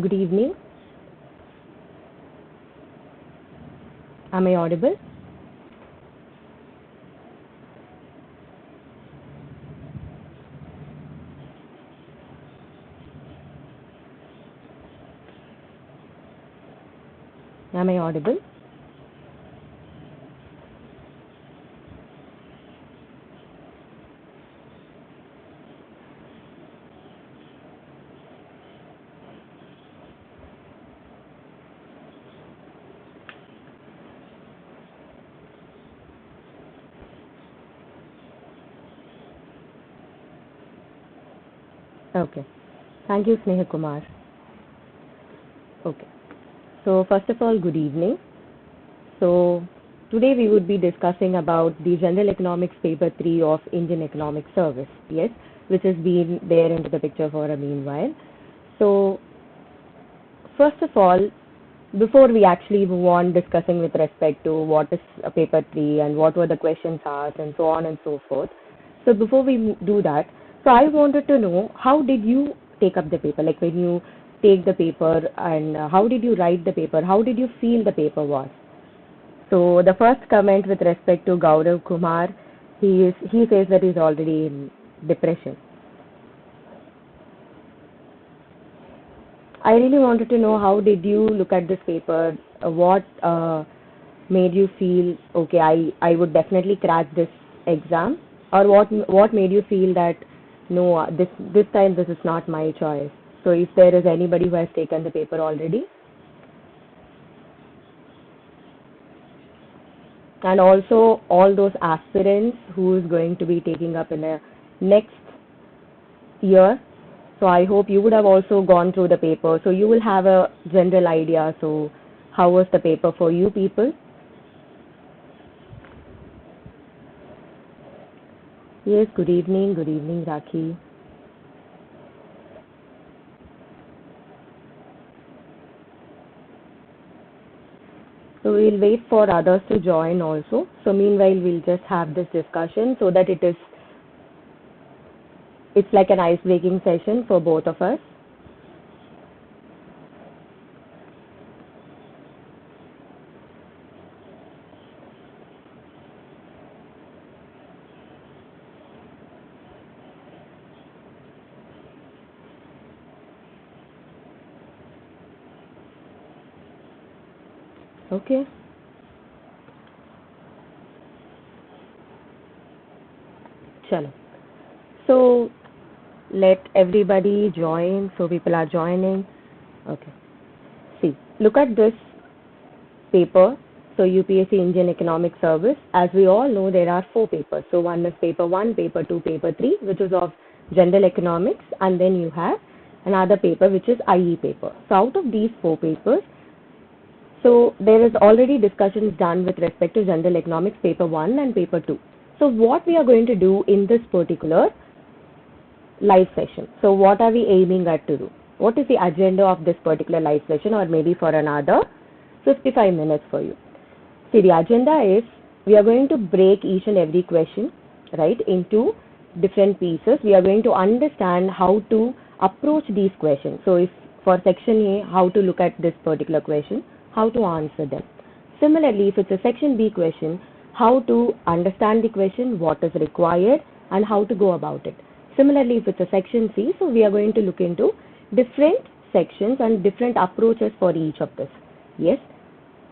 Good evening. Am I audible? Am I audible? Okay. Thank you, Sneha Kumar. Okay. So first of all, good evening. So today we would be discussing about the General Economics Paper 3 of Indian Economic Service, yes, which has been there into the picture for a meanwhile. So first of all, before we actually move on discussing with respect to what is a paper 3 and what were the questions asked and so on and so forth. So before we do that, so I wanted to know, how did you take up the paper? Like when you take the paper, and how did you write the paper? How did you feel the paper was? So the first comment with respect to Gaurav Kumar, he says that he's already in depression. I really wanted to know, how did you look at this paper? What made you feel okay? I would definitely crack this exam, or what made you feel that no, this time this is not my choice? So if there is anybody who has taken the paper already, and also all those aspirants who is going to be taking up in the next year. So I hope you would have also gone through the paper, so you will have a general idea. So how was the paper for you people? Yes, good evening, Rakhi. So we'll wait for others to join also. So meanwhile, we'll just have this discussion so that it's like an ice-breaking session for both of us. Okay. Chalo. So let everybody join. So people are joining. Okay. See, look at this paper. So UPSC Indian Economic Service. As we all know, there are 4 papers. So one is paper 1, paper 2, paper 3, which is of general economics, and then you have another paper which is IE paper. So out of these 4 papers, so there is already discussions done with respect to general economics paper 1 and paper 2. So what we are going to do in this particular live session. So what are we aiming at to do? What is the agenda of this particular live session, or maybe for another 55 minutes for you? See, the agenda is we are going to break each and every question, right, into different pieces. We are going to understand how to approach these questions. So if for section A, how to look at this particular question, how to answer them. Similarly, if it's a section B question, how to understand the question, what is required, and how to go about it. Similarly, if it's a section C, so we are going to look into different sections and different approaches for each of this. Yes.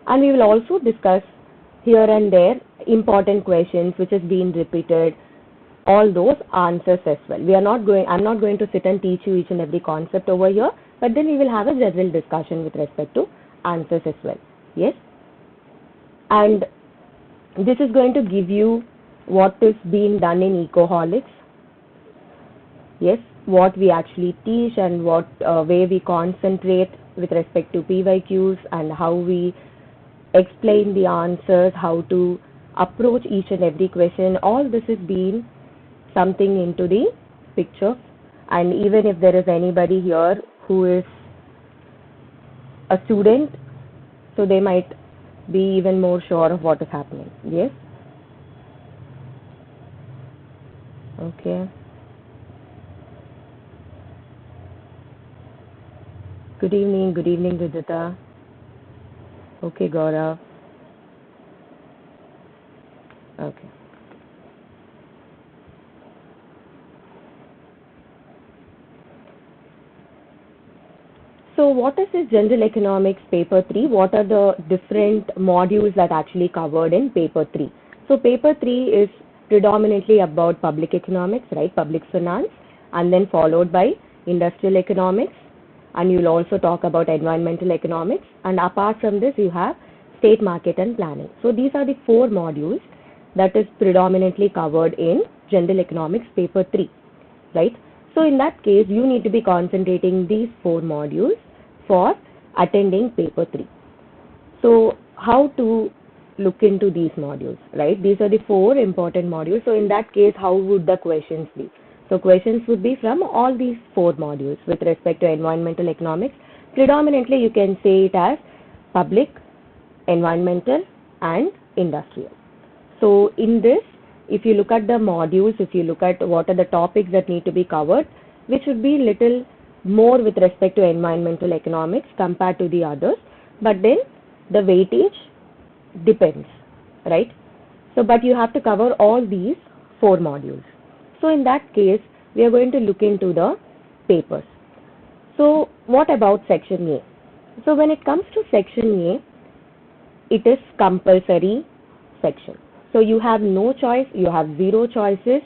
And we will also discuss here and there important questions which has been repeated, all those answers as well. I'm not going to sit and teach you each and every concept over here, but then we will have a general discussion with respect to answers as well. Yes. And this is going to give you what is being done in Ecoholics. Yes, what we actually teach and what way we concentrate with respect to PYQs, and how we explain the answers, how to approach each and every question. All this is being something into the picture. And even if there is anybody here who is a student, so they might be even more sure of what is happening. Yes. Okay. Good evening, Vidita. Okay, Gaurav. Okay. So what is this General Economics Paper 3? What are the different modules that actually covered in Paper 3? So Paper 3 is predominantly about public economics, right? Public finance, and then followed by industrial economics, and you'll also talk about environmental economics, and apart from this you have state market and planning. So these are the four modules that is predominantly covered in General Economics Paper 3, right? So in that case, you need to be concentrating these four modules for attending paper 3. So how to look into these modules, right? These are the four important modules. So in that case, how would the questions be? So questions would be from all these four modules with respect to environmental economics. Predominantly, you can say it as public, environmental, and industrial. So in this, if you look at the modules, if you look at what are the topics that need to be covered, which would be little more with respect to environmental economics compared to the others, but then the weightage depends, right? So, but you have to cover all these four modules. So in that case, we are going to look into the papers. So what about section A? So when it comes to section A, it is compulsory section. So you have no choice, you have zero choices.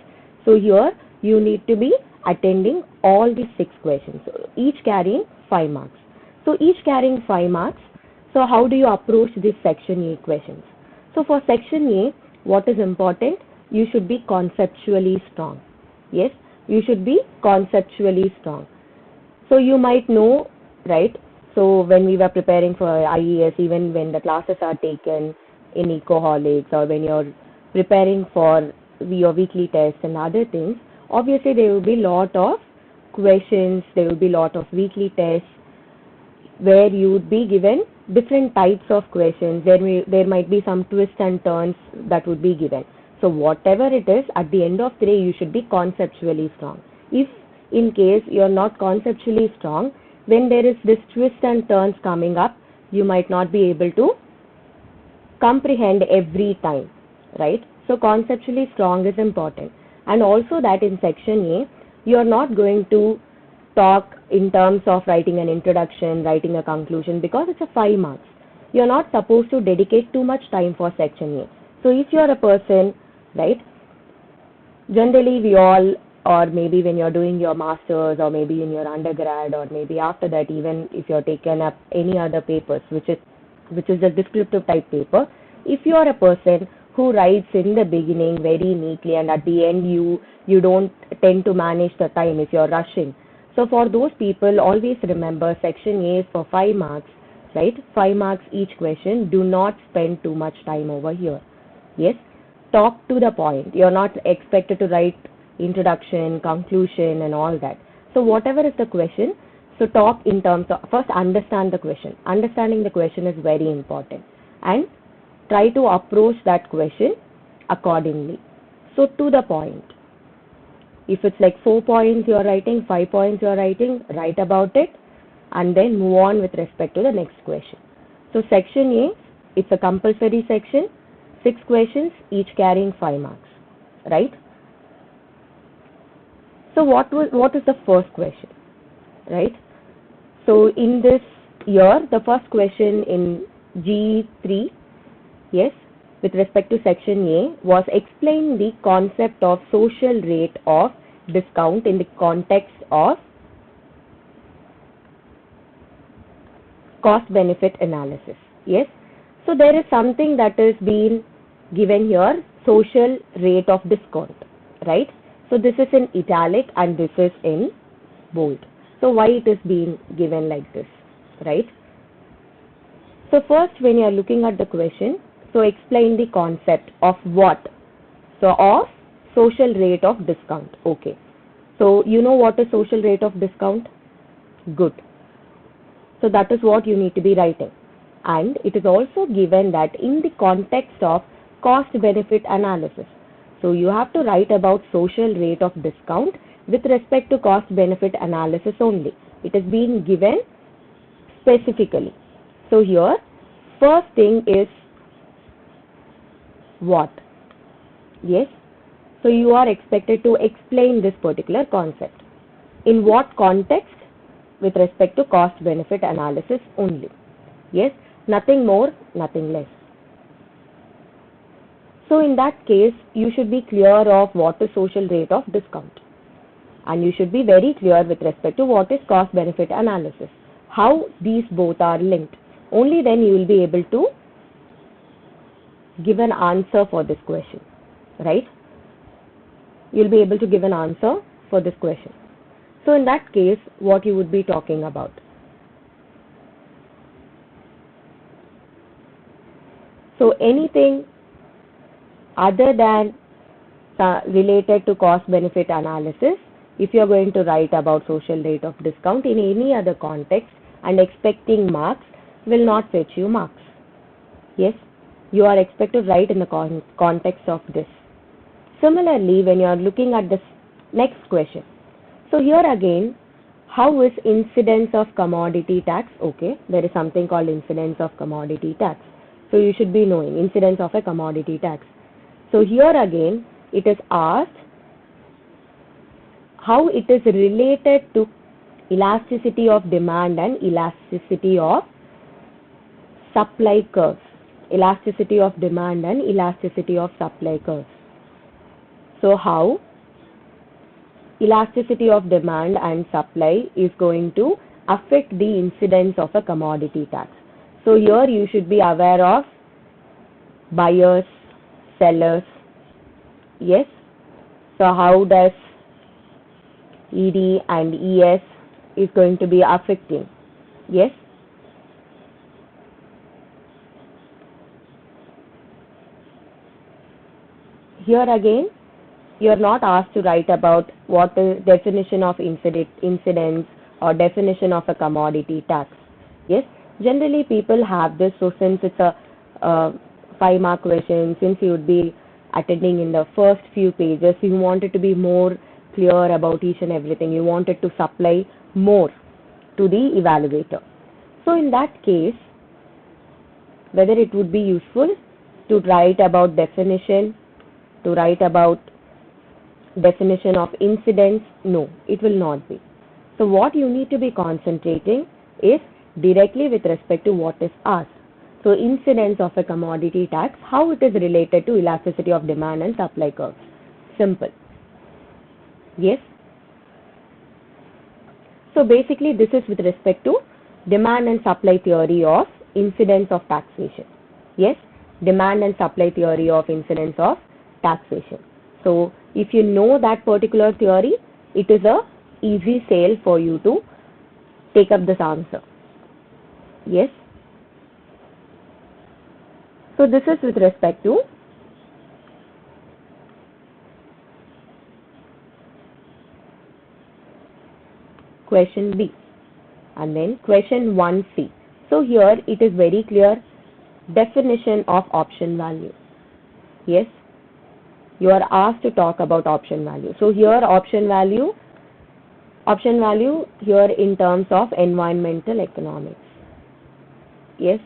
So here you need to be attending all the 6 questions, each carrying 5 marks. So each carrying 5 marks. So how do you approach this section A questions? So for section A, what is important? You should be conceptually strong. Yes, you should be conceptually strong. So you might know, right? So when we were preparing for IES, even when the classes are taken in Ecoholics, or when you're preparing for your weekly tests and other things, obviously there will be lot of questions, there will be lot of weekly tests where you would be given different types of questions. There might be some twists and turns that would be given. So whatever it is, at the end of the day, you should be conceptually strong. If in case you're not conceptually strong, when there is this twist and turns coming up, you might not be able to comprehend every time, right? So conceptually strong is important. And also that in section A, you are not going to talk in terms of writing an introduction, writing a conclusion, because it's a 5 marks. You're not supposed to dedicate too much time for section A. So if you're a person, right, generally we all, or maybe when you're doing your masters, or maybe in your undergrad, or maybe after that, even if you're taken up any other papers, which is a descriptive type paper, if you are a person who writes in the beginning very neatly and at the end you don't tend to manage the time if you're rushing. So for those people, always remember section A is for 5 marks, right? 5 marks each question. Do not spend too much time over here. Yes, talk to the point. You're not expected to write introduction, conclusion and all that. So whatever is the question, so talk in terms of, first understand the question. Understanding the question is very important, and try to approach that question accordingly. So to the point. If it's like 4 points you're writing, 5 points you're writing, write about it and then move on with respect to the next question. So section A, it's a compulsory section, 6 questions, each carrying 5 marks, right? So what is the first question, right? So in this year, the first question in G3, yes, with respect to section A, was explain the concept of social rate of discount in the context of cost benefit analysis. Yes, so there is something that is being given here, social rate of discount, right? So this is in italic and this is in bold. So why it is being given like this, right? So first, when you are looking at the question, so explain the concept of what? So of social rate of discount. Okay. So you know what is social rate of discount? Good. So that is what you need to be writing. And it is also given that in the context of cost benefit analysis. So you have to write about social rate of discount with respect to cost benefit analysis only. It is being given specifically. So here, first thing is what? Yes. So you are expected to explain this particular concept. In what context? With respect to cost benefit analysis only. Yes. Nothing more, nothing less. So in that case, you should be clear of what is social rate of discount. And you should be very clear with respect to what is cost benefit analysis. How these both are linked. Only then you will be able to give an answer for this question. Right? You will be able to give an answer for this question. So in that case, what you would be talking about? So anything other than related to cost benefit analysis, if you are going to write about social rate of discount in any other context and expecting marks, will not fetch you marks. Yes, you are expected to write in the context of this. Similarly, when you are looking at this next question, so here again, how is incidence of commodity tax? Okay, there is something called incidence of commodity tax. So you should be knowing incidence of a commodity tax. So here again, it is asked how it is related to elasticity of demand and elasticity of supply curves. Elasticity of demand and elasticity of supply curves. So how elasticity of demand and supply is going to affect the incidence of a commodity tax. So here you should be aware of buyers, sellers. Yes. So how does ED and ES is going to be affecting? Yes. Here again, you are not asked to write about what is definition of incidence or definition of a commodity tax. Yes. Generally people have this, so since it's a 5-mark question, since you would be attending in the first few pages, you wanted to be more clear about each and everything. You wanted to supply more to the evaluator. So in that case, whether it would be useful to write about definition, to write about definition of incidence? No, it will not be. So what you need to be concentrating is directly with respect to what is asked. So incidence of a commodity tax, how it is related to elasticity of demand and supply curves. Simple. Yes. So basically this is with respect to demand and supply theory of incidence of taxation. Yes. Demand and supply theory of incidence of taxation. So if you know that particular theory, it is a easy sale for you to take up this answer. Yes. So this is with respect to question B. And then question 1C. So here it is very clear, definition of option value. Yes. You are asked to talk about option value. So here option value here in terms of environmental economics. Yes.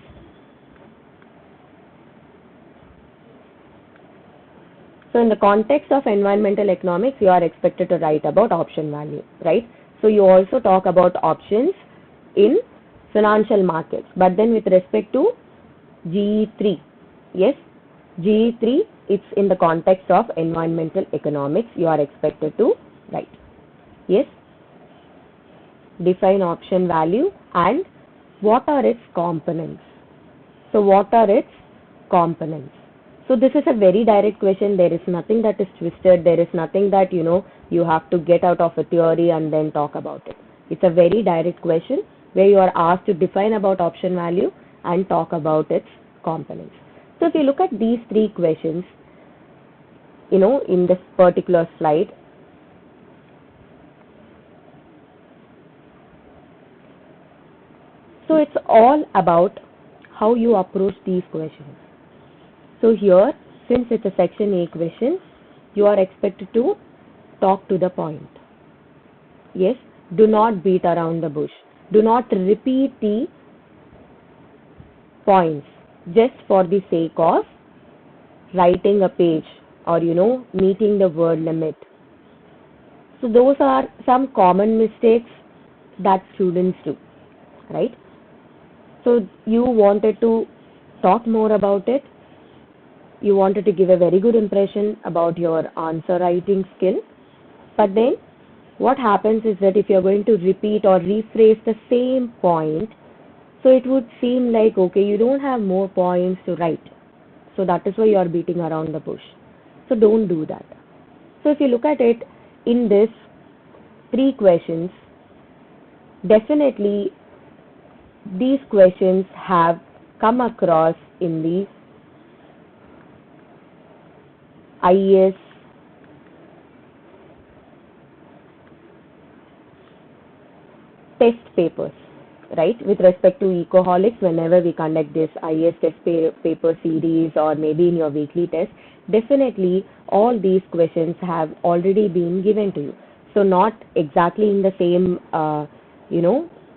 So in the context of environmental economics, you are expected to write about option value, right? So you also talk about options in financial markets, but then with respect to GE3, yes, GE3, it's in the context of environmental economics, you are expected to write. Yes. Define option value and what are its components. So what are its components? So this is a very direct question. There is nothing that is twisted. There is nothing that, you have to get out of a theory and then talk about it. It's a very direct question where you are asked to define about option value and talk about its components. So if you look at these 3 questions, in this particular slide, so it's all about how you approach these questions. So here, since it's a section A question, you are expected to talk to the point. Yes, do not beat around the bush. Do not repeat the points just for the sake of writing a page or meeting the word limit. So those are some common mistakes that students do, right? So you wanted to talk more about it. You wanted to give a very good impression about your answer writing skill. But then what happens is that if you're going to repeat or rephrase the same point, so it would seem like, okay, you don't have more points to write. So that is why you are beating around the bush. So don't do that. So if you look at it in this 3 questions, definitely these questions have come across in the IES test papers, right? With respect to Ecoholics, whenever we conduct this IES test paper series or maybe in your weekly test, definitely all these questions have already been given to you. So not exactly in the same,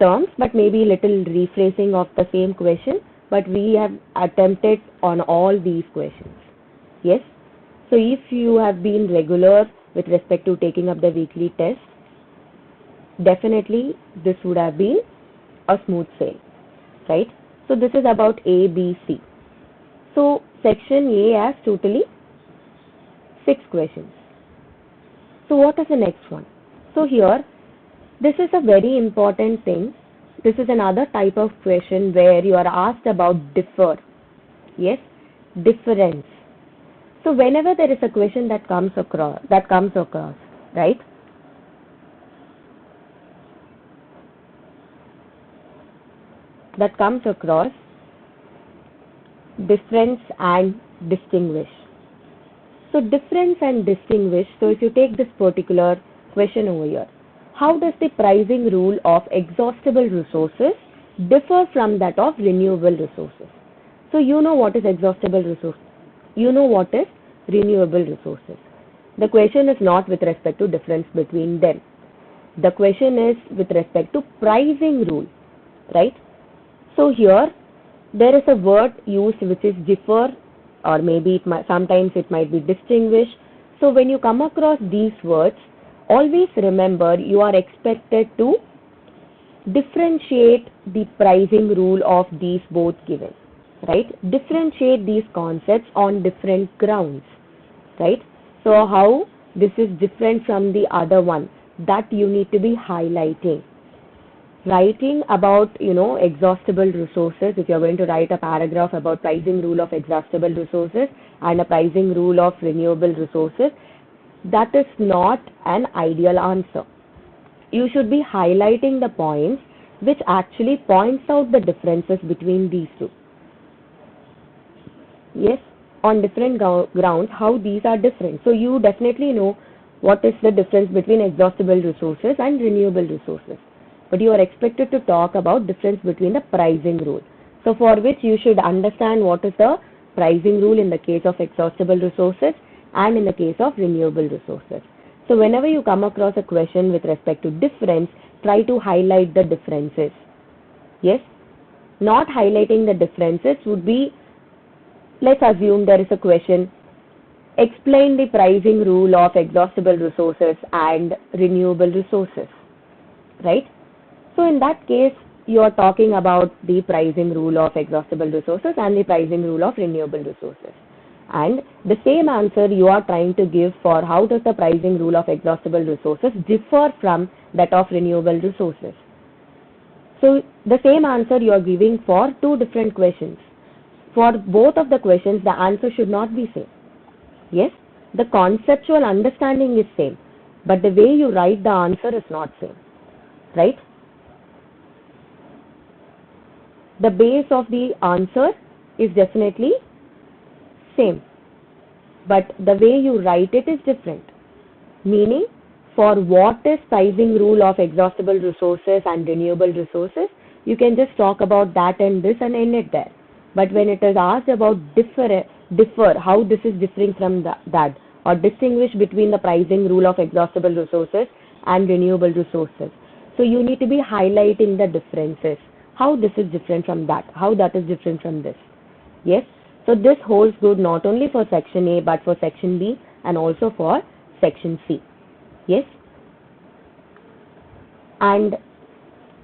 terms, but maybe little rephrasing of the same question, but we have attempted on all these questions. Yes? So if you have been regular with respect to taking up the weekly test, definitely this would have been a smooth sail, right? So this is about A, B, C. So section A has totally 6 questions. So what is the next one? So here, this is a very important thing. This is another type of question where you are asked about differ. Yes, difference. So whenever there is a question that comes across, right? That comes across difference and distinguish. So difference and distinguish. So if you take this particular question over here, how does the pricing rule of exhaustible resources differ from that of renewable resources? So you know what is exhaustible resource. You know what is renewable resources. The question is not with respect to difference between them. The question is with respect to pricing rule, right? So here there is a word used which is differ, or maybe sometimes it might be distinguish. So when you come across these words, always remember you are expected to differentiate the pricing rule of these both given, right? Differentiate these concepts on different grounds, right? So how this is different from the other one, that you need to be highlighting. Writing about, exhaustible resources, if you're going to write a paragraph about pricing rule of exhaustible resources and a pricing rule of renewable resources, that is not an ideal answer. You should be highlighting the points which actually points out the differences between these two. Yes, on different grounds, how these are different. So you definitely know what is the difference between exhaustible resources and renewable resources. But you are expected to talk about difference between the pricing rule. So for which you should understand what is the pricing rule in the case of exhaustible resources and in the case of renewable resources. So whenever you come across a question with respect to difference, try to highlight the differences. Yes, not highlighting the differences would be, let's assume there is a question, explain the pricing rule of exhaustible resources and renewable resources, right? So in that case, you are talking about the pricing rule of exhaustible resources and the pricing rule of renewable resources. And the same answer you are trying to give for how does the pricing rule of exhaustible resources differ from that of renewable resources. So the same answer you are giving for 2 different questions. For both of the questions, the answer should not be same. Yes, the conceptual understanding is same, but the way you write the answer is not same, right? The base of the answer is definitely same, but the way you write it is different. Meaning, for what is pricing rule of exhaustible resources and renewable resources, you can just talk about that and this and end it there. But when it is asked about differ, how this is differing from that, or distinguish between the pricing rule of exhaustible resources and renewable resources. So you need to be highlighting the differences how this is different from that, how that is different from this. Yes, so this holds good not only for section A but for section B and also for section C. Yes, and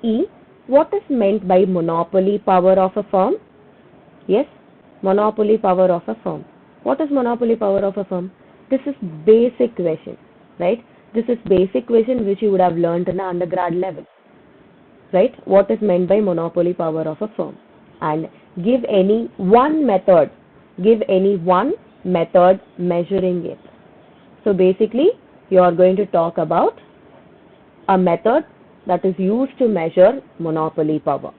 E, what is meant by monopoly power of a firm? Yes, monopoly power of a firm. What is monopoly power of a firm? This is basic question, right? This is basic question which you would have learned in the undergrad level, right? What is meant by monopoly power of a firm? And give any one method measuring it. So basically, you are going to talk about a method that is used to measure monopoly power.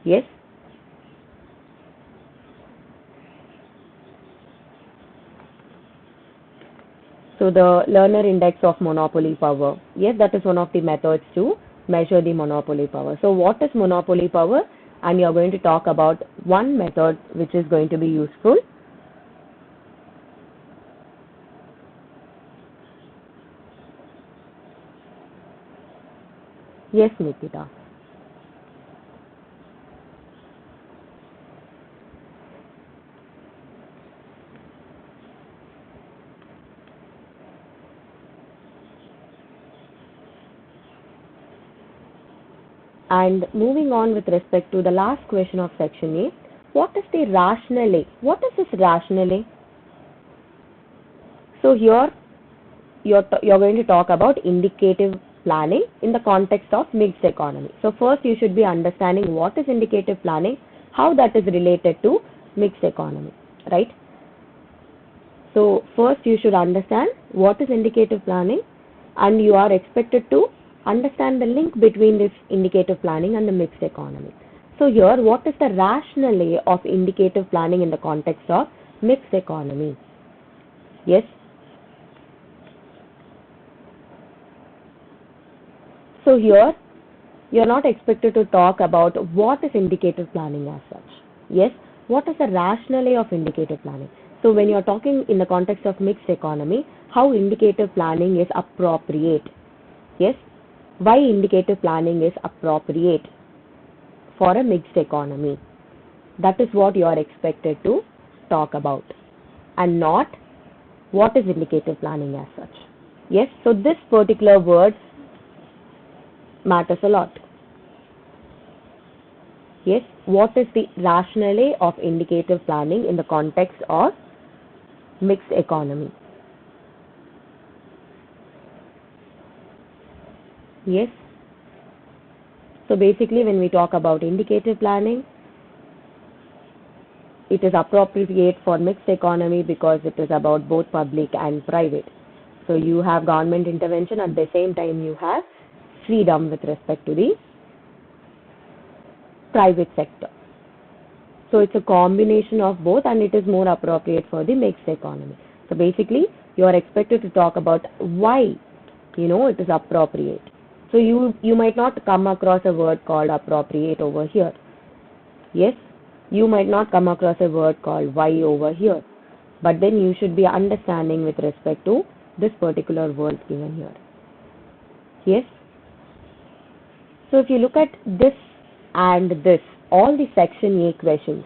Yes. So the learner index of monopoly power. Yes, that is one of the methods to measure the monopoly power. So what is monopoly power? And you are going to talk about one method which is going to be useful. Yes, Nikita. And moving on with respect to the last question of section A, what is the rationale? What is this rationale? So here you're going to talk about indicative planning in the context of mixed economy. So first you should be understanding what is indicative planning, how that is related to mixed economy, right? So first you should understand what is indicative planning, and you are expected to understand the link between this indicative planning and the mixed economy. So here, what is the rationale of indicative planning in the context of mixed economy? Yes. So here, you are not expected to talk about what is indicative planning as such. Yes, what is the rationale of indicative planning? So when you are talking in the context of mixed economy, how indicative planning is appropriate. Yes, why indicative planning is appropriate for a mixed economy. That is what you are expected to talk about, and not what is indicative planning as such. Yes, so this particular word matters a lot. Yes, what is the rationale of indicative planning in the context of mixed economy? Yes. So basically, when we talk about indicative planning, it is appropriate for mixed economy because it is about both public and private. So you have government intervention, at the same time you have freedom with respect to the private sector. So it's a combination of both, and it is more appropriate for the mixed economy. So basically, you are expected to talk about why, it is appropriate. So you might not come across a word called appropriate over here. Yes, you might not come across a word called why over here. But then you should be understanding with respect to this particular word given here. Yes. So if you look at this and this, all the section A questions.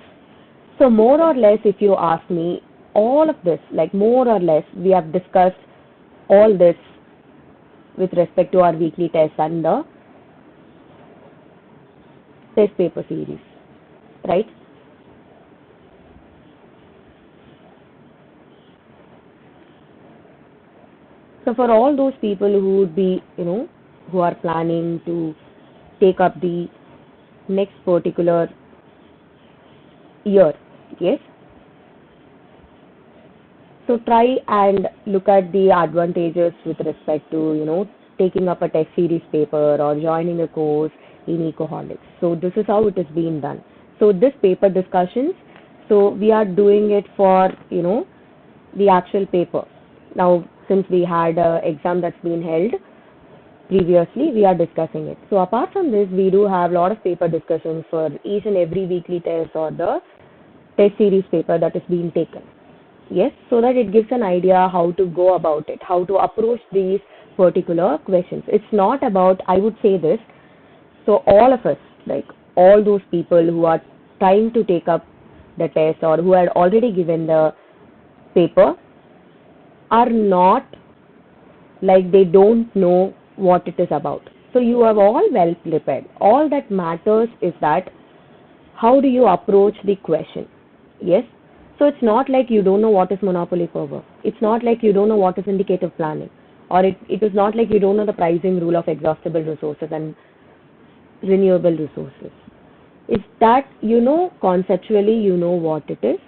So more or less, if you ask me, all of this, like more or less, we have discussed all this with respect to our weekly test and the test paper series, right? So for all those people who would be, who are planning to take up the next particular year, yes, so try and look at the advantages with respect to, taking up a test series paper or joining a course in Ecoholics. So this is how it is being done. So this paper discussions, so we are doing it for, the actual paper. Now, since we had an exam that's been held previously, we are discussing it. So apart from this, we do have a lot of paper discussions for each and every weekly test or the test series paper that is being taken. Yes, so that it gives an idea how to go about it, how to approach these particular questions. It's not about, I would say this, so all of us, like all those people who are trying to take up the test or who had already given the paper are not like they don't know what it is about. So you are all well prepared. All that matters is that how do you approach the question? Yes. So it's not like you don't know what is monopoly power. It's not like you don't know what is indicative planning. Or it is not like you don't know the pricing rule of exhaustible resources and renewable resources. It's that you know conceptually you know what it is.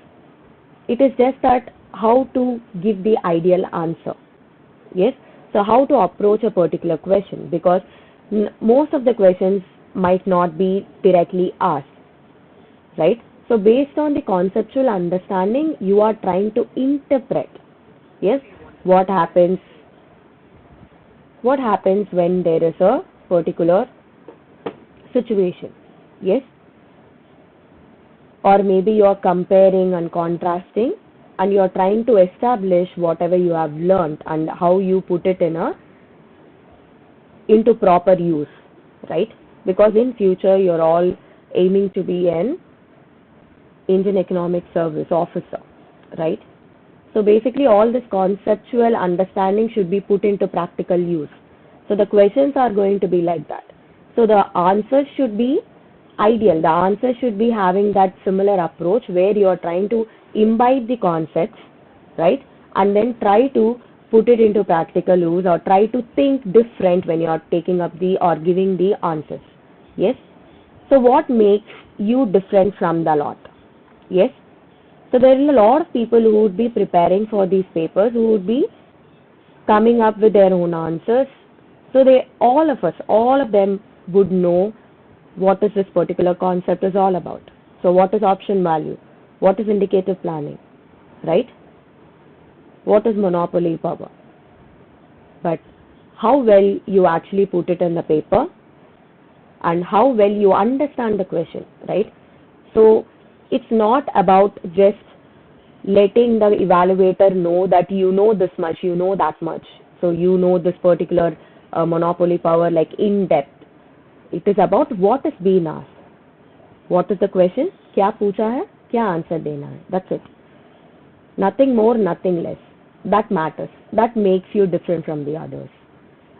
It is just that how to give the ideal answer. Yes. So how to approach a particular question, because most of the questions might not be directly asked, right? So based on the conceptual understanding, you are trying to interpret, yes, what happens when there is a particular situation, yes, or maybe you are comparing and contrasting and you are trying to establish whatever you have learned and how you put it into proper use, right? Because in future you're all aiming to be an Indian Economic Service officer, right? So basically all this conceptual understanding should be put into practical use. So the questions are going to be like that. So the answers should be ideal. The answer should be having that similar approach where you are trying to imbibe the concepts, right? And then try to put it into practical use or try to think different when you are taking up the or giving the answers. Yes? So what makes you different from the lot? Yes? So there are a lot of people who would be preparing for these papers who would be coming up with their own answers. So all of them would know what is this particular concept is all about. So what is option value? What is indicative planning? Right? What is monopoly power? But how well you actually put it in the paper and how well you understand the question, right? So it's not about just letting the evaluator know that you know this much, you know that much. So you know this particular monopoly power like in depth. It is about what is being asked. What is the question? क्या पूछा है? क्या answer देना है? That's it. Nothing more, nothing less. That matters. That makes you different from the others,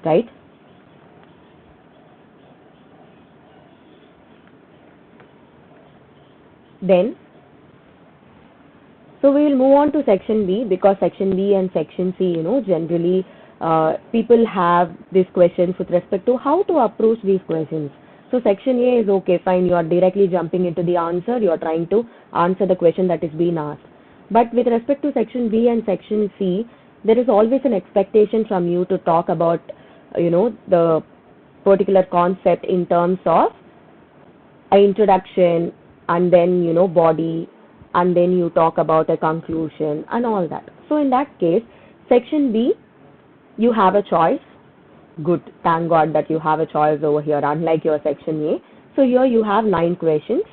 right? Then, so we will move on to section B, because section B and section C, generally people have these questions with respect to how to approach these questions. So section A is okay, fine, you are directly jumping into the answer, you are trying to answer the question that is being asked. But with respect to section B and section C, there is always an expectation from you to talk about, the particular concept in terms of an introduction and then, body, and then you talk about a conclusion and all that. So in that case, section B, you have a choice. Good, thank God that you have a choice over here, unlike your section A. So here you have 9 questions.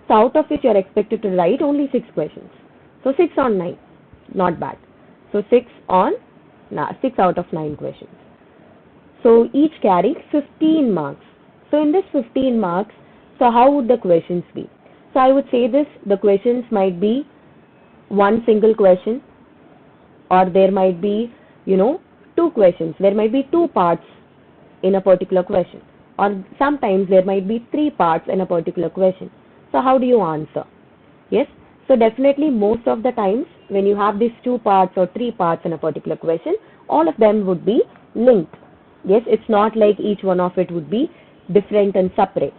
So out of which you are expected to write only 6 questions. So 6 on 9, not bad. So 6 out of 9 questions. So each carries 15 marks. So in this 15 marks, so how would the questions be? So I would say the questions might be one single question, or there might be, 2 questions. There might be 2 parts in a particular question, or sometimes there might be 3 parts in a particular question. So how do you answer? Yes. So definitely most of the times when you have these 2 parts or 3 parts in a particular question, all of them would be linked. Yes, it's not like each one of it would be different and separate.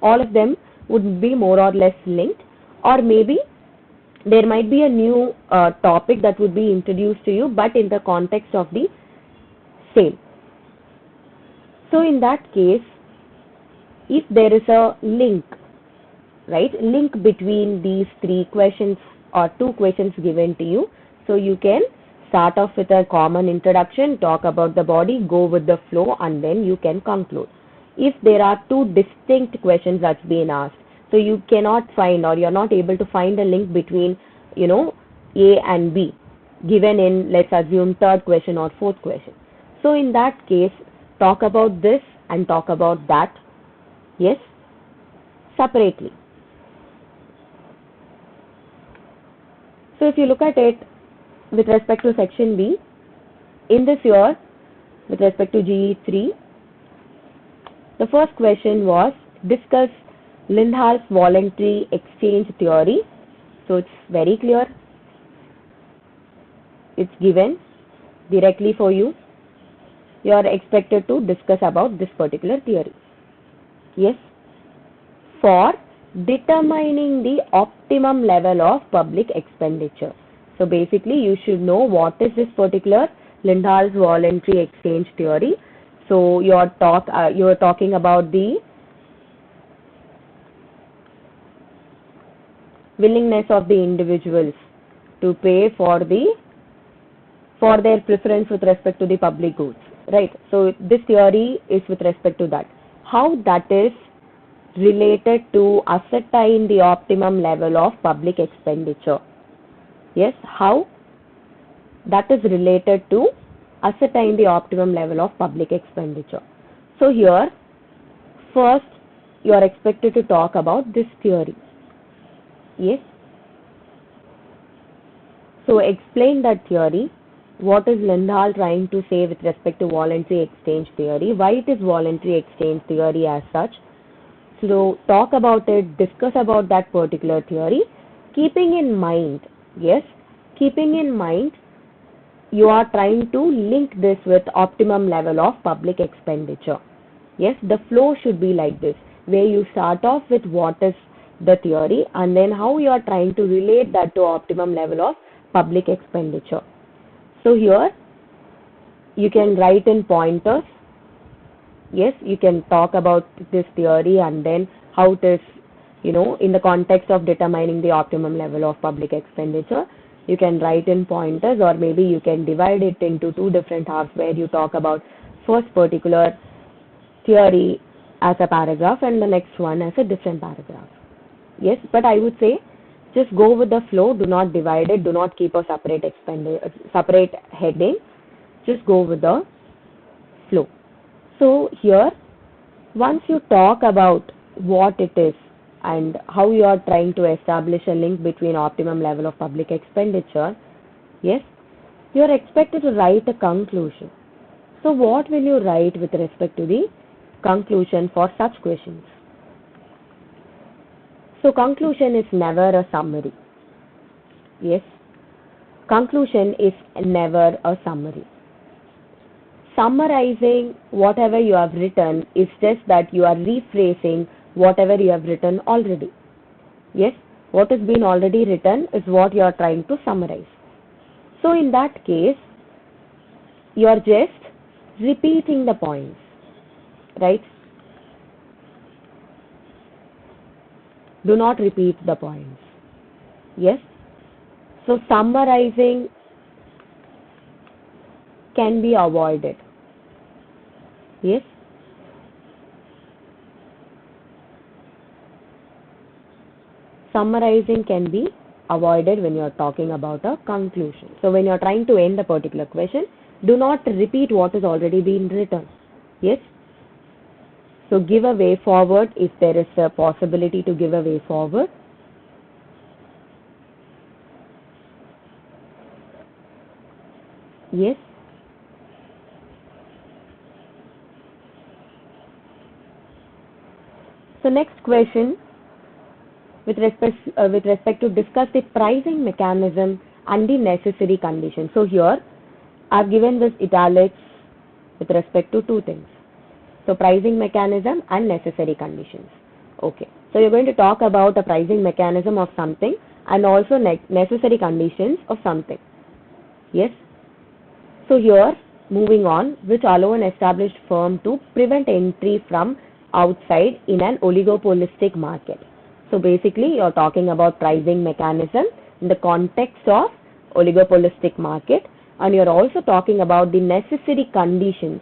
All of them would be more or less linked, or maybe there might be a new topic that would be introduced to you, but in the context of the same. So in that case, if there is a link, right, link between these 3 questions or 2 questions given to you, so you can start off with a common introduction, talk about the body, go with the flow, and then you can conclude. If there are 2 distinct questions that's been asked, so you cannot find, or you're not able to find a link between, A and B given in, let's assume, 3rd question or 4th question. So in that case, talk about this and talk about that. Yes. separately. So if you look at it with respect to section B, in this year, with respect to GE3, the first question was discuss Lindhar's voluntary exchange theory. So it's very clear. It's given directly for you. You are expected to discuss about this particular theory. Yes. For determining the optimum level of public expenditure. So basically you should know what is this particular Lindhar's voluntary exchange theory. So you are talking about the willingness of the individuals to pay for their preference with respect to the public goods, right? So this theory is with respect to that. How that is related to ascertain the optimum level of public expenditure. Yes, how that is related to ascertain the optimum level of public expenditure. So here, first you are expected to talk about this theory. Yes. So explain that theory. What is Lindhar trying to say with respect to voluntary exchange theory? Why it is voluntary exchange theory as such? So talk about it, discuss about that particular theory, keeping in mind, yes, keeping in mind you are trying to link this with optimum level of public expenditure. Yes, the flow should be like this, where you start off with what is the theory and then how you are trying to relate that to optimum level of public expenditure. So here you can write in pointers. Yes, you can talk about this theory and then how it is, in the context of determining the optimum level of public expenditure. You can write in pointers, or maybe you can divide it into two different halves where you talk about first particular theory as a paragraph and the next one as a different paragraph. Yes, but I would say just go with the flow. Do not divide it. Do not keep a separate heading. Just go with the flow. So here, once you talk about what it is and how you are trying to establish a link between optimum level of public expenditure, yes, you are expected to write a conclusion. So what will you write with respect to the conclusion for such questions? So conclusion is never a summary. Yes, conclusion is never a summary. Summarizing whatever you have written is just that you are rephrasing whatever you have written already. Yes, what has been already written is what you are trying to summarize. So in that case, you are just repeating the points, right? Do not repeat the points. Yes, so summarizing can be avoided. Yes, summarizing can be avoided when you are talking about a conclusion. So when you are trying to end a particular question, do not repeat what has already been written. Yes, so give a way forward if there is a possibility to give a way forward. Yes. So next question, with respect to discuss the pricing mechanism and the necessary conditions. So here I have given this italics with respect to two things. So pricing mechanism and necessary conditions. Okay. So you're going to talk about the pricing mechanism of something and also necessary conditions of something. Yes. So here, moving on, which allow an established firm to prevent entry from outside in an oligopolistic market. So basically, you're talking about pricing mechanism in the context of oligopolistic market, and you're also talking about the necessary conditions.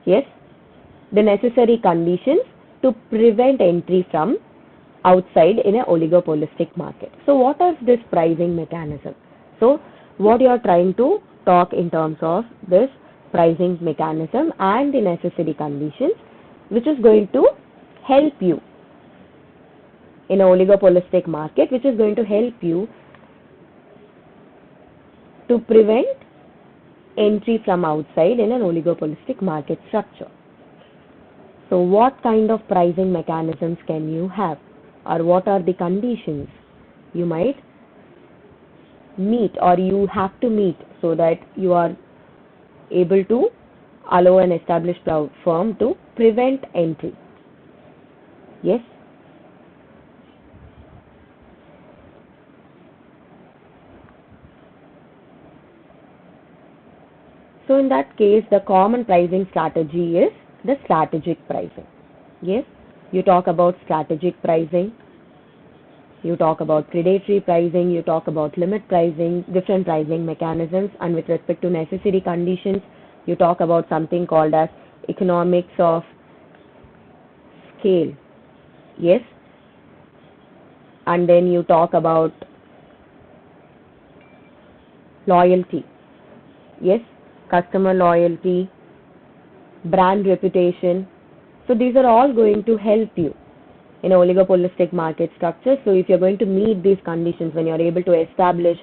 Yes, the necessary conditions to prevent entry from outside in a oligopolistic market. So what is this pricing mechanism? So what you are trying to talk in terms of this pricing mechanism and the necessary conditions, which is going to help you in an oligopolistic market, which is going to help you to prevent entry from outside in an oligopolistic market structure. So what kind of pricing mechanisms can you have, or what are the conditions you might meet or you have to meet so that you are able to allow an established firm to prevent entry? Yes? So in that case, the common pricing strategy is the strategic pricing. Yes? You talk about strategic pricing, you talk about predatory pricing, you talk about limit pricing, different pricing mechanisms, and with respect to necessary conditions, you talk about something called as economics of scale. Yes? And then you talk about loyalty. Yes? Customer loyalty, brand reputation. So these are all going to help you in an oligopolistic market structure. So if you're going to meet these conditions, when you're able to establish,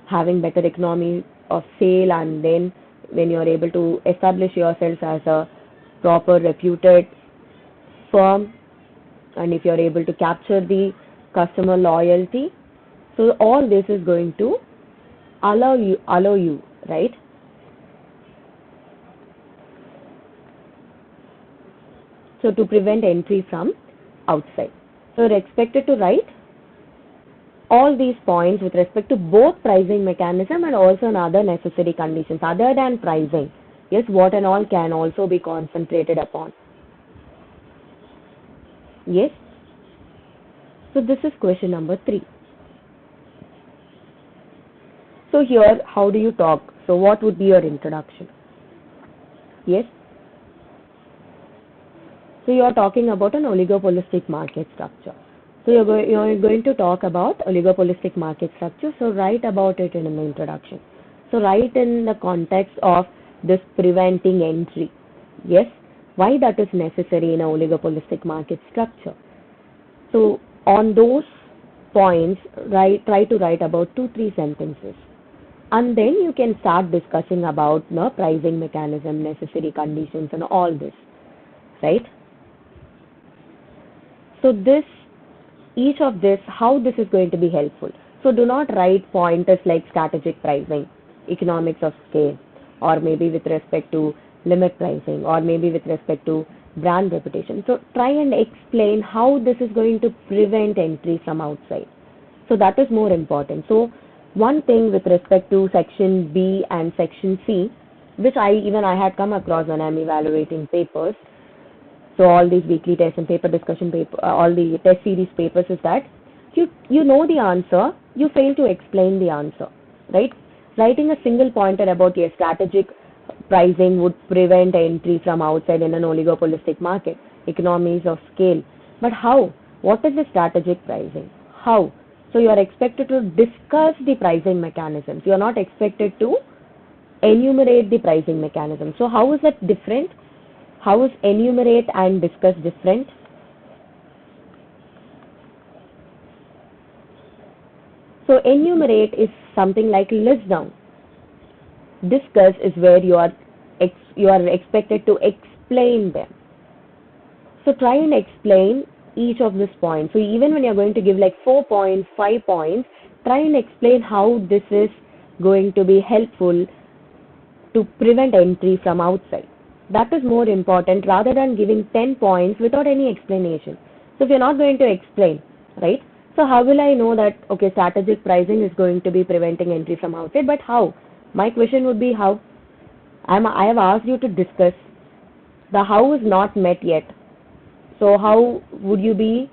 having better economy of sale, and then when you're able to establish yourself as a proper reputed firm, and if you're able to capture the customer loyalty, so all this is going to allow you, right, so to prevent entry from outside. So you're expected to write all these points with respect to both pricing mechanism and also in other necessary conditions other than pricing. Yes, what and all can also be concentrated upon. Yes. So this is question number 3. So here, how do you talk? So what would be your introduction? Yes. So you are talking about an oligopolistic market structure. So you're going to talk about oligopolistic market structure. So write about it in an introduction. So write in the context of this preventing entry. Yes, why that is necessary in an oligopolistic market structure. So on those points, try to write about 2-3 sentences. And then you can start discussing about the pricing mechanism, necessary conditions, and all this, right? So each of this, how this is going to be helpful. So do not write pointers like strategic pricing, economics of scale, or maybe with respect to limit pricing, or maybe with respect to brand reputation. So try and explain how this is going to prevent entry from outside. So that is more important. So one thing with respect to section B and section C, which I had come across when I'm evaluating papers, so all these weekly tests and paper discussion paper, all the test series papers, is that you know the answer, you fail to explain the answer, right? Writing a single pointer about your strategic pricing would prevent entry from outside in an oligopolistic market, economies of scale. But how? What is the strategic pricing? How? So you are expected to discuss the pricing mechanisms. You are not expected to enumerate the pricing mechanism. So how is that different? How is enumerate and discuss different? So enumerate is something like list down. Discuss is where you are expected to explain them. So try and explain each of these points. So even when you're going to give like 4 points, 5 points, try and explain how this is going to be helpful to prevent entry from outside. That is more important rather than giving 10 points without any explanation. So if you're not going to explain, right? So how will I know that, okay, strategic pricing is going to be preventing entry from outside, but how? My question would be how? I have asked you to discuss. The how is not met yet. So how would you be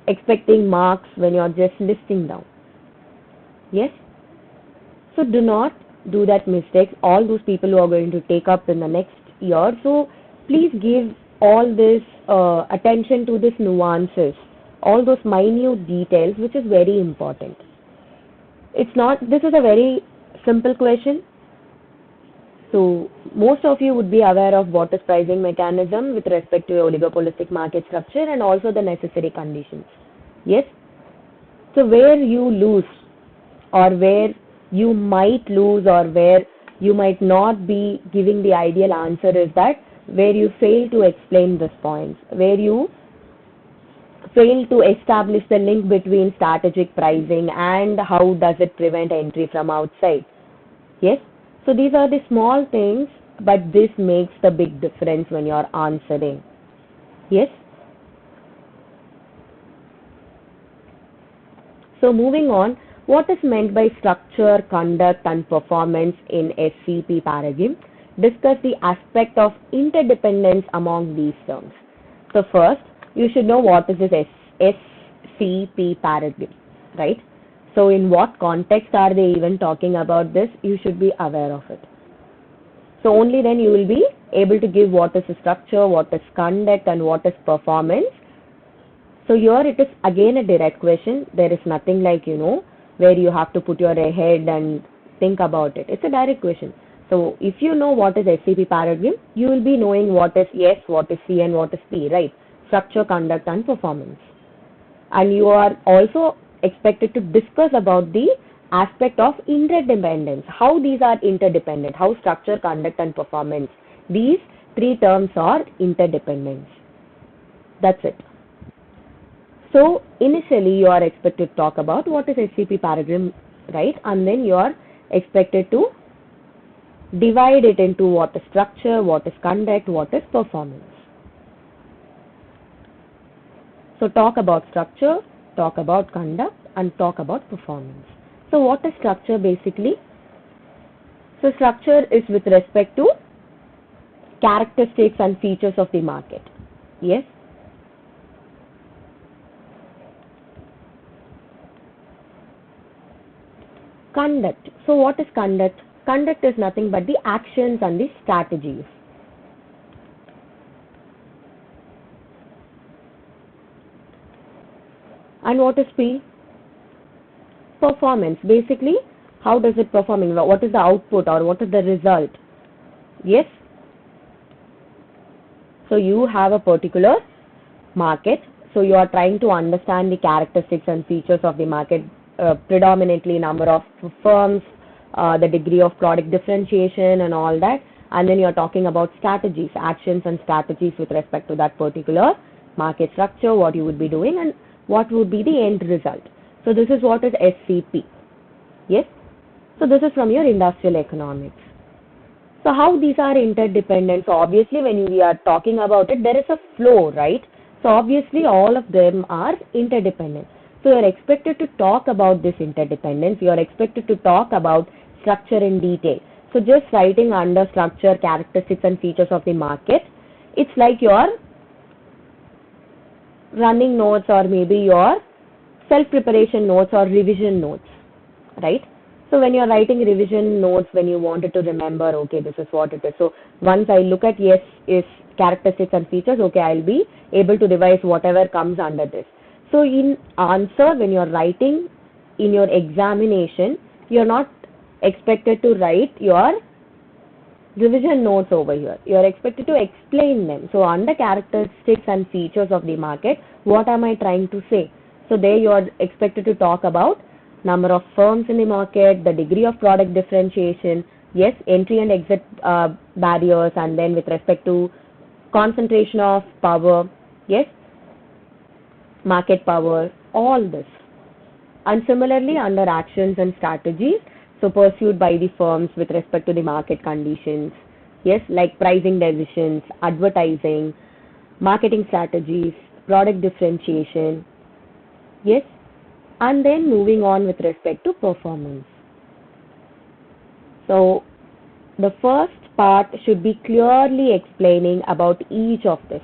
expecting marks when you're just listing down? Yes? So do not do that mistake. All those people who are going to take up in the next year, so please give all this attention to these nuances, all those minute details, which is very important. This is a very simple question. So most of you would be aware of what is pricing mechanism with respect to oligopolistic market structure and also the necessary conditions. Yes. So where you lose or where you might lose or where you might not be giving the ideal answer is that where you fail to explain this points, where you fail to establish the link between strategic pricing and how does it prevent entry from outside. Yes. So these are the small things, but this makes the big difference when you are answering. Yes. So moving on, what is meant by structure, conduct and performance in SCP paradigm? Discuss the aspect of interdependence among these terms. So first, you should know what is this SCP paradigm, right? So in what context are they even talking about this? You should be aware of it. So only then you will be able to give what is structure, what is conduct and what is performance. So here it is again a direct question. There is nothing like, where you have to put your head and think about it. It's a direct question. So if you know what is SCP paradigm, you will be knowing what is S, what is C and what is P, right? Structure, conduct and performance. And you are also expected to discuss about the aspect of interdependence, how these are interdependent, how structure, conduct and performance, these three terms are interdependent. That's it. So initially you are expected to talk about what is SCP paradigm, right? And then you are expected to divide it into what is structure, what is conduct, what is performance. So talk about structure, talk about conduct and talk about performance. So what is structure basically? So structure is with respect to characteristics and features of the market. Yes. Conduct. So what is conduct? Conduct is nothing but the actions and the strategies. And what is P? Performance. Basically, how does it performing? What is the output or what is the result? Yes. So you have a particular market. So you are trying to understand the characteristics and features of the market, predominantly number of firms, the degree of product differentiation and all that. And then you are talking about strategies, actions and strategies with respect to that particular market structure, what you would be doing and what would be the end result. So this is what is SCP. Yes. So this is from your industrial economics. So how these are interdependent? So obviously when we are talking about it, there is a flow, right? So obviously all of them are interdependent. So you are expected to talk about this interdependence. You are expected to talk about structure in detail. So just writing under structure, characteristics and features of the market, it's like your running notes or maybe your self-preparation notes or revision notes, right? So when you're writing revision notes, when you wanted to remember, okay, this is what it is. So once I look at yes is characteristics and features, okay, I'll be able to revise whatever comes under this. So in answer, when you're writing in your examination, you're not expected to write your revision notes over here. You are expected to explain them. So under characteristics and features of the market, what am I trying to say? So there you are expected to talk about number of firms in the market, the degree of product differentiation, yes, entry and exit barriers, and then with respect to concentration of power, yes, market power, all this. And similarly under actions and strategies, so pursued by the firms with respect to the market conditions, yes, like pricing decisions, advertising, marketing strategies, product differentiation, yes, and then moving on with respect to performance. So the first part should be clearly explaining about each of this,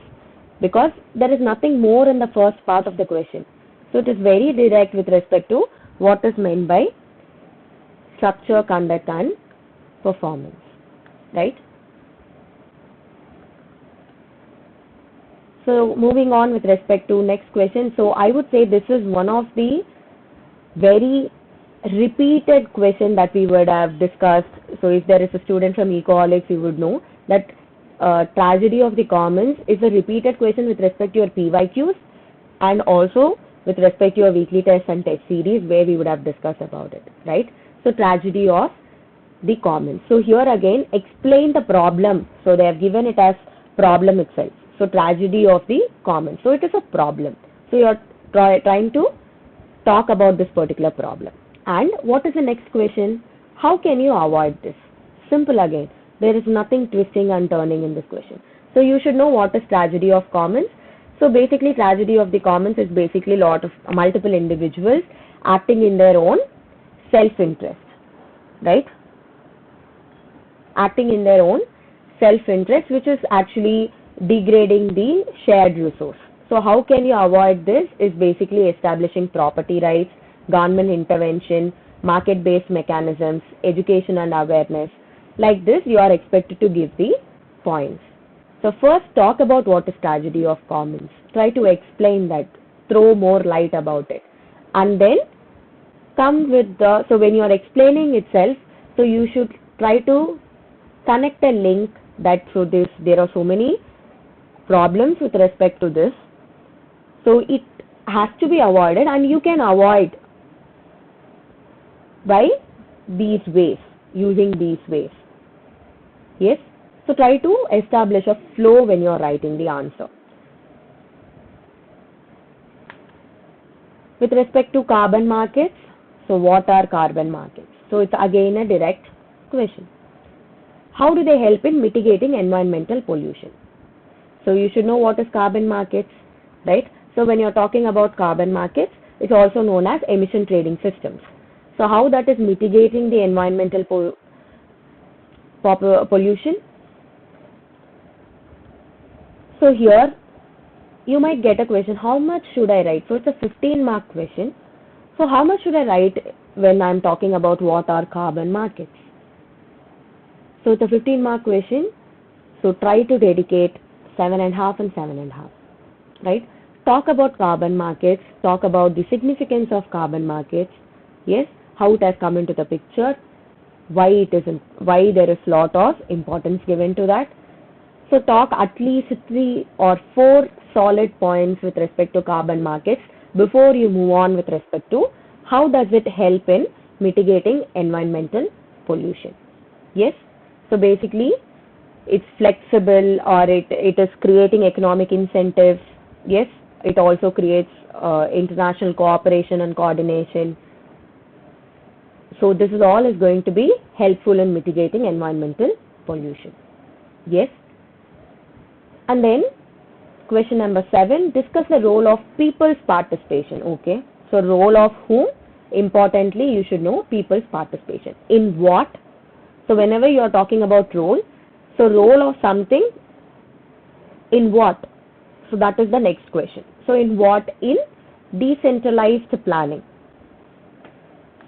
because there is nothing more in the first part of the question. So it is very direct with respect to what is meant by structure, conduct and performance, right? So moving on with respect to next question. So I would say this is one of the very repeated question that we would have discussed. So if there is a student from Ecoholics, you would know that tragedy of the commons is a repeated question with respect to your PYQs and also with respect to your weekly tests and test series where we would have discussed about it, right? So tragedy of the commons. So here again, explain the problem. So they have given it as problem itself. So tragedy of the commons. So it is a problem. So you are trying to talk about this particular problem. And what is the next question? How can you avoid this? Simple again. There is nothing twisting and turning in this question. So you should know what is tragedy of commons. So basically tragedy of the commons is basically multiple individuals acting in their own self-interest, right? Acting in their own self-interest, which is actually degrading the shared resource. So how can you avoid this is basically establishing property rights, government intervention, market-based mechanisms, education and awareness. Like this, you are expected to give the points. So first talk about what is tragedy of commons. Try to explain that, throw more light about it. And then come with so when you are explaining itself, so you should try to connect a link that there are so many problems with respect to this. So it has to be avoided and you can avoid by these ways, using these ways. Yes? So try to establish a flow when you are writing the answer. With respect to carbon markets, so what are carbon markets? So it's again a direct question. How do they help in mitigating environmental pollution? So you should know what is carbon markets, right? So when you're talking about carbon markets, it's also known as emission trading systems. So how that is mitigating the environmental pollution? So here you might get a question, how much should I write? So it's a 15-mark question. So how much should I write when I'm talking about what are carbon markets? So it's a 15-mark question. So try to dedicate 7.5 and 7.5, right? Talk about carbon markets, talk about the significance of carbon markets, yes, how it has come into the picture, why there is lot of importance given to that. So talk at least 3 or 4 solid points with respect to carbon markets before you move on with respect to how does it help in mitigating environmental pollution. Yes, so basically it's flexible, or it is creating economic incentives. Yes, it also creates international cooperation and coordination. So this is all is going to be helpful in mitigating environmental pollution. Yes. And then question number 7, discuss the role of people's participation. Okay. So role of whom? Importantly, you should know people's participation. In what? So whenever you are talking about role, so role of something, in what? So that is the next question. So in what? In decentralized planning.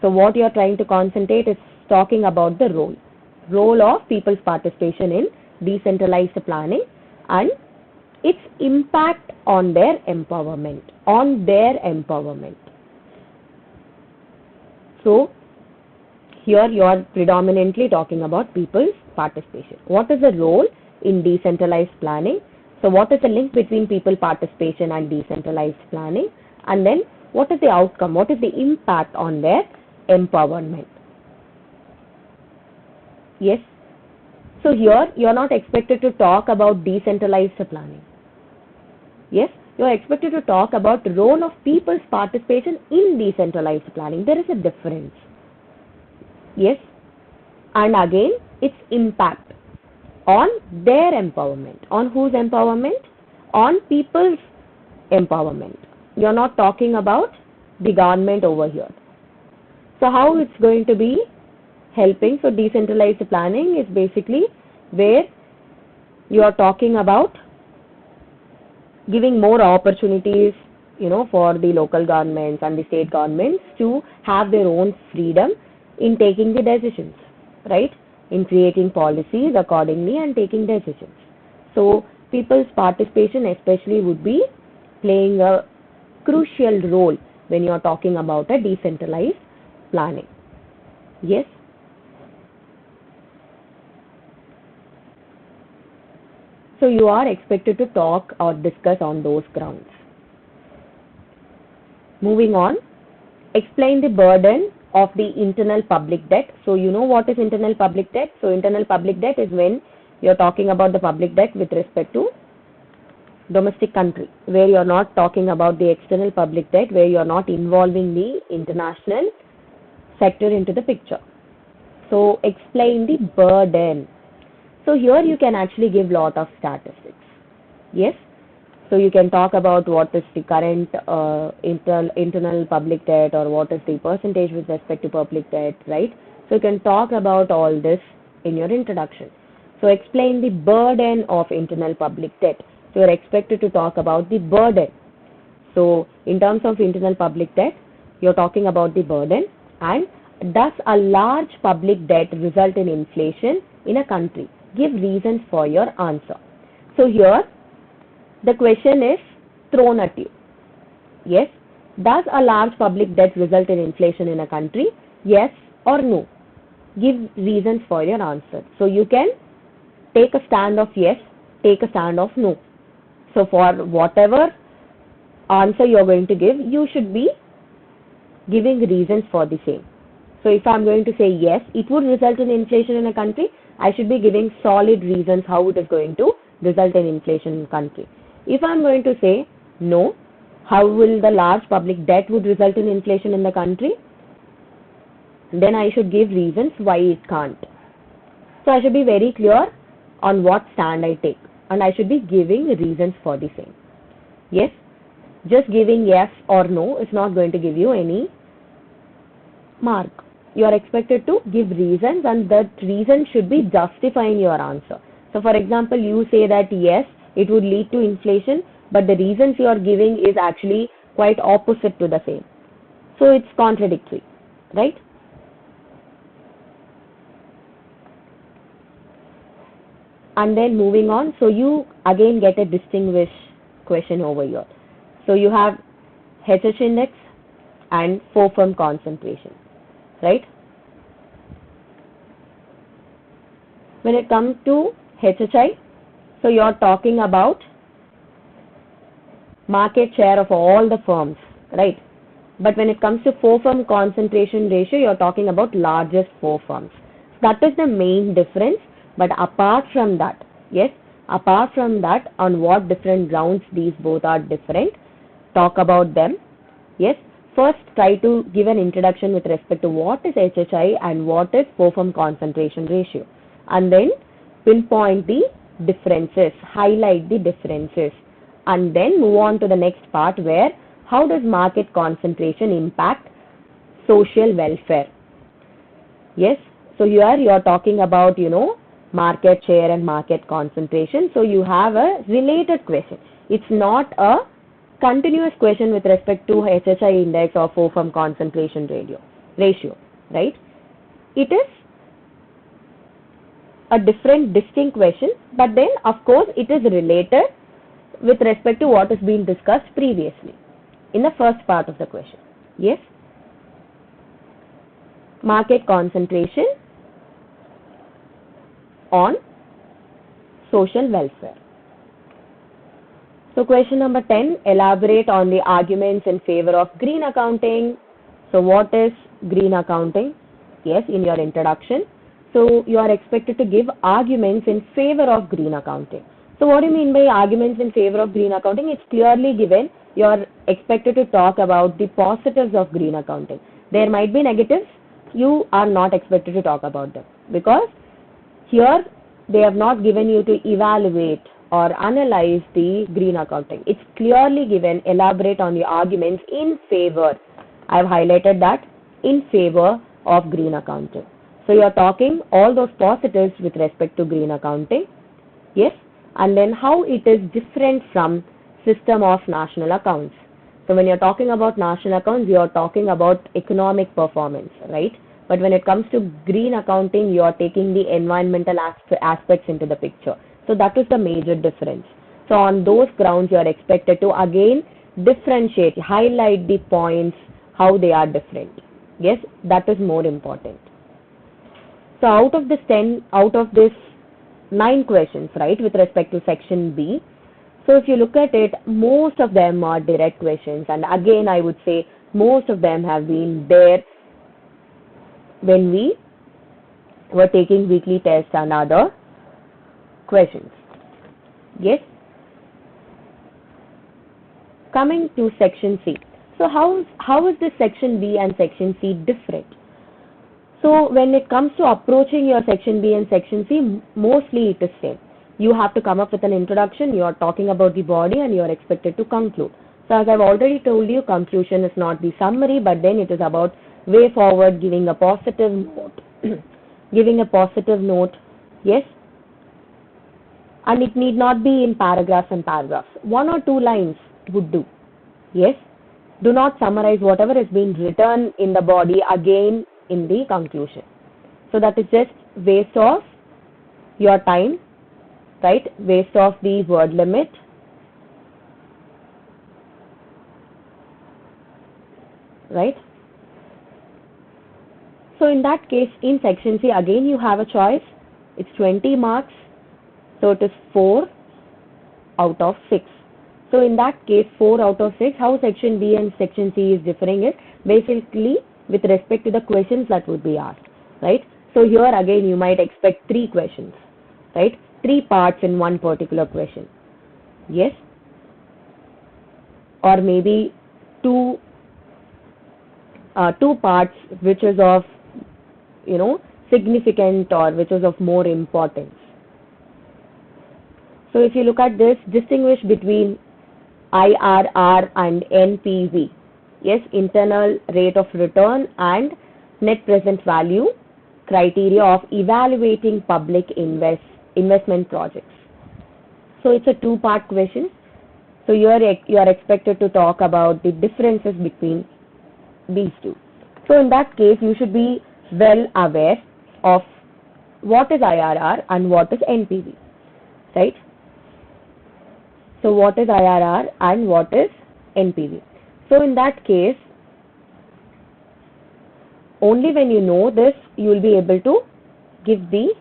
So what you are trying to concentrate is talking about the role of people's participation in decentralized planning and its impact on their empowerment, So here you are predominantly talking about people's participation. What is the role in decentralized planning? So what is the link between people participation and decentralized planning? And then what is the outcome? What is the impact on their empowerment? Yes. So here you are not expected to talk about decentralized planning. Yes, you are expected to talk about the role of people's participation in decentralized planning. There is a difference. Yes, and again its impact on their empowerment. On whose empowerment? On people's empowerment. You are not talking about the government over here. So how it's going to be helping? So decentralized planning is basically where you are talking about giving more opportunities, for the local governments and the state governments to have their own freedom in taking the decisions, right? In creating policies accordingly and taking decisions. So people's participation especially would be playing a crucial role when you are talking about a decentralized planning. Yes? So you are expected to talk or discuss on those grounds. Moving on, explain the burden of the internal public debt. So you know what is internal public debt? So internal public debt is when you're talking about the public debt with respect to domestic country, where you're not talking about the external public debt, where you're not involving the international sector into the picture. So explain the burden. So here you can actually give lot of statistics. Yes? So you can talk about what is the current internal public debt, or what is the percentage with respect to public debt, right? So you can talk about all this in your introduction. So explain the burden of internal public debt. So you are expected to talk about the burden. So in terms of internal public debt, you are talking about the burden, and does a large public debt result in inflation in a country? Give reasons for your answer. So here the question is thrown at you. Yes, does a large public debt result in inflation in a country? Yes or no? Give reasons for your answer. So you can take a stand of yes, take a stand of no. So for whatever answer you are going to give, you should be giving reasons for the same. So if I am going to say yes, it would result in inflation in a country, I should be giving solid reasons how it is going to result in inflation in a country. If I am going to say no, how will the large public debt would result in inflation in the country? Then I should give reasons why it can't. So I should be very clear on what stand I take, and I should be giving reasons for the same. Yes, just giving yes or no is not going to give you any mark. You are expected to give reasons, and that reason should be justifying your answer. So for example, you say that yes, it would lead to inflation, but the reasons you are giving is actually quite opposite to the same. So it's contradictory, right? And then moving on, so you again get a distinguished question over here. So you have HH index and 4-firm concentration, right? When it comes to HHI, so you are talking about market share of all the firms, right? But when it comes to 4-firm concentration ratio, you are talking about largest 4 firms. That is the main difference. But apart from that, yes, apart from that, on what different grounds these both are different, talk about them. Yes, first try to give an introduction with respect to what is HHI and what is 4-firm concentration ratio, and then pinpoint the differences, highlight the differences, and then move on to the next part, where how does market concentration impact social welfare. Yes, so here you are talking about, market share and market concentration. So you have a related question. It's not a continuous question with respect to HHI index or 4-firm concentration ratio, right? It is a different, distinct question, but then of course it is related with respect to what is being discussed previously in the first part of the question. Yes? Market concentration on social welfare. So question number 10, elaborate on the arguments in favor of green accounting. So what is green accounting? Yes, in your introduction. So you are expected to give arguments in favor of green accounting. So what do you mean by arguments in favor of green accounting? It's clearly given. You are expected to talk about the positives of green accounting. There might be negatives. You are not expected to talk about them, because here they have not given you to evaluate or analyze the green accounting. It's clearly given, elaborate on the arguments in favor. I have highlighted that, in favor of green accounting. So you are talking all those positives with respect to green accounting. Yes, and then how it is different from system of national accounts. So when you are talking about national accounts, you are talking about economic performance, right? But when it comes to green accounting, you are taking the environmental aspects into the picture. So that is the major difference. So on those grounds, you are expected to again differentiate, highlight the points, how they are different. Yes, that is more important. So out of this 9 questions, right, with respect to section B, so if you look at it, most of them are direct questions, and again I would say most of them have been there when we were taking weekly tests and other questions. Yes. Coming to section C. So how is this section B and section C different? So when it comes to approaching your section B and section C, mostly it is same. You have to come up with an introduction, you are talking about the body, and you are expected to conclude. So as I've already told you, conclusion is not the summary, but then it is about way forward, giving a positive note. Giving a positive note, yes? And it need not be in paragraphs and paragraphs. 1 or 2 lines would do, yes? Do not summarize whatever has been written in the body again in the conclusion. So that is just waste of your time, right? Waste of the word limit. Right? So in that case, in section C, again you have a choice. It's 20 marks. So it is 4 out of 6. So in that case, 4 out of 6, how section B and section C is differing is basically with respect to the questions that would be asked, right? So here again you might expect 3 questions, right? 3 parts in one particular question, yes? Or maybe 2 parts which is of, significant or which is of more importance. So if you look at this, distinguish between IRR and NPV, yes, internal rate of return and net present value criteria of evaluating public investment projects. So it's a 2-part question. So you are expected to talk about the differences between these two. So in that case, you should be well aware of what is IRR and what is NPV, right? So what is IRR and what is NPV? So in that case, only when you know this, you will be able to give the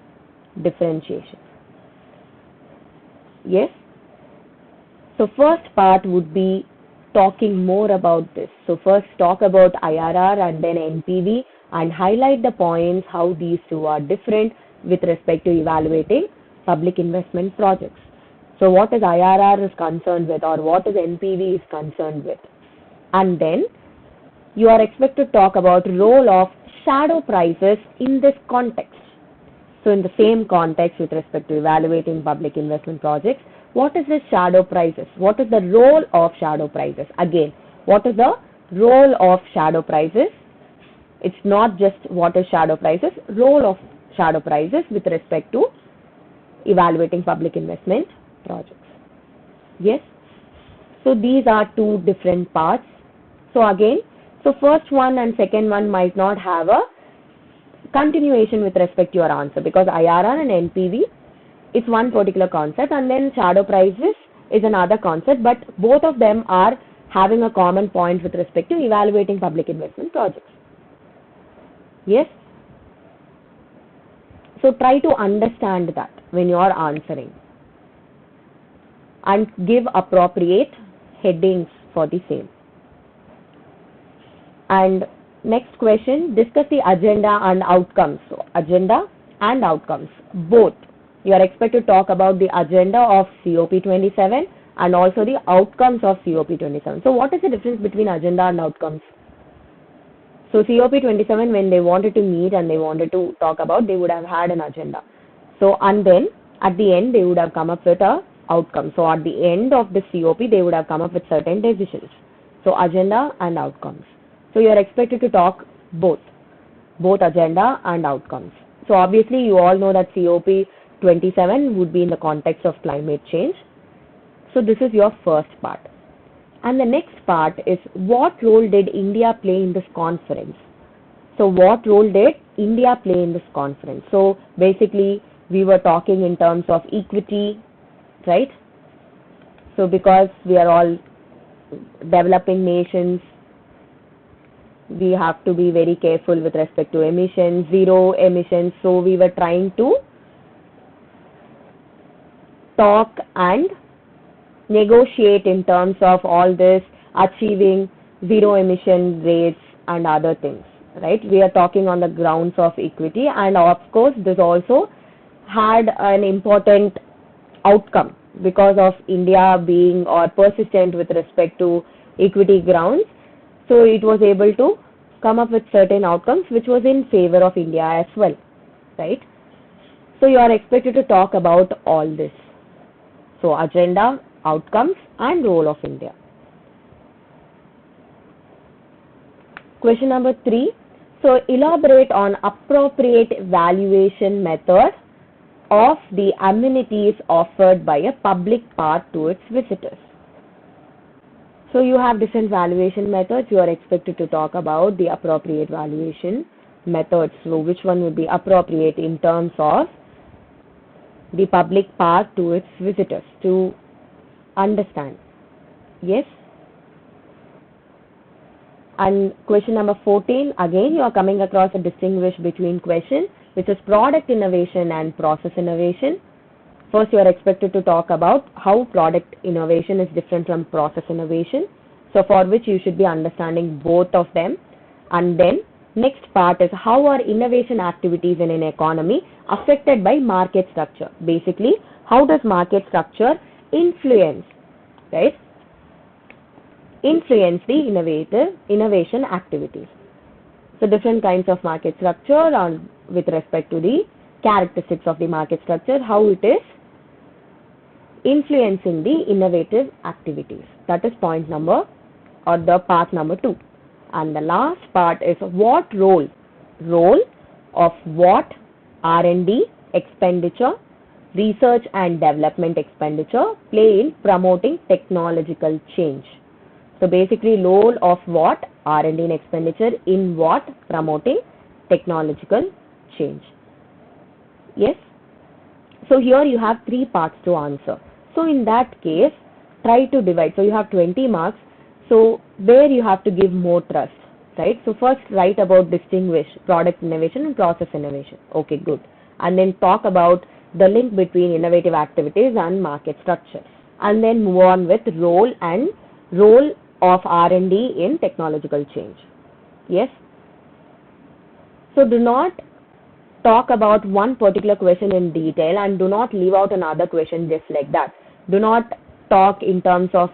differentiation. Yes? So first part would be talking more about this. So first talk about IRR and then NPV and highlight the points how these two are different with respect to evaluating public investment projects. So what is IRR is concerned with or what is NPV is concerned with. And then you are expected to talk about role of shadow prices in this context. So in the same context with respect to evaluating public investment projects, what is this shadow prices? What is the role of shadow prices? Again, what is the role of shadow prices? It's not just what is shadow prices, role of shadow prices with respect to evaluating public investment projects. Yes? So these are 2 different parts. So again, so first one and second one might not have a continuation with respect to your answer because IRR and NPV is one particular concept and then shadow prices is another concept, but both of them are having a common point with respect to evaluating public investment projects. Yes? So try to understand that when you are answering and give appropriate headings for the same. And next question, discuss the agenda and outcomes. So agenda and outcomes, both. You are expected to talk about the agenda of COP27 and also the outcomes of COP27. So what is the difference between agenda and outcomes? So COP27, when they wanted to meet and they wanted to talk about, they would have had an agenda. So and then at the end they would have come up with a outcome. So at the end of the COP they would have come up with certain decisions. So agenda and outcomes. So you are expected to talk both agenda and outcomes. So obviously you all know that COP27 would be in the context of climate change. So this is your first part. And the next part is what role did India play in this conference? So what role did India play in this conference? So basically we were talking in terms of equity, right? So because we are all developing nations, we have to be very careful with respect to emissions, zero emissions. So we were trying to talk and negotiate in terms of all this, achieving zero emission rates and other things, right? We are talking on the grounds of equity, and of course this also had an important outcome because of India being or persistent with respect to equity grounds. So it was able to come up with certain outcomes which was in favor of India as well, right? So you are expected to talk about all this. So agenda, outcomes and role of India. Question number 3. So elaborate on appropriate valuation method of the amenities offered by a public park to its visitors. So you have different valuation methods. You are expected to talk about the appropriate valuation methods. So which one would be appropriate in terms of the public park to its visitors to understand? Yes. And question number 14, again you are coming across a distinguish between question, which is product innovation and process innovation. First, you are expected to talk about how product innovation is different from process innovation. So for which you should be understanding both of them. And then next part is how are innovation activities in an economy affected by market structure. Basically, how does market structure influence, right? Influence the innovation activities. So different kinds of market structure and with respect to the characteristics of the market structure, how it is influencing the innovative activities. That is point number or the part number 2. And the last part is what role of what R&D expenditure, research and development expenditure play in promoting technological change. So basically role of what R&D expenditure in what promoting technological change. Yes. So here you have 3 parts to answer. So in that case, try to divide. So you have 20 marks. So there you have to give more trust, right? So first write about distinguish product innovation and process innovation. Okay, good. And then talk about the link between innovative activities and market structure. And then move on with role of R&D in technological change. Yes. So do not talk about one particular question in detail and do not leave out another question just like that. Do not talk in terms of,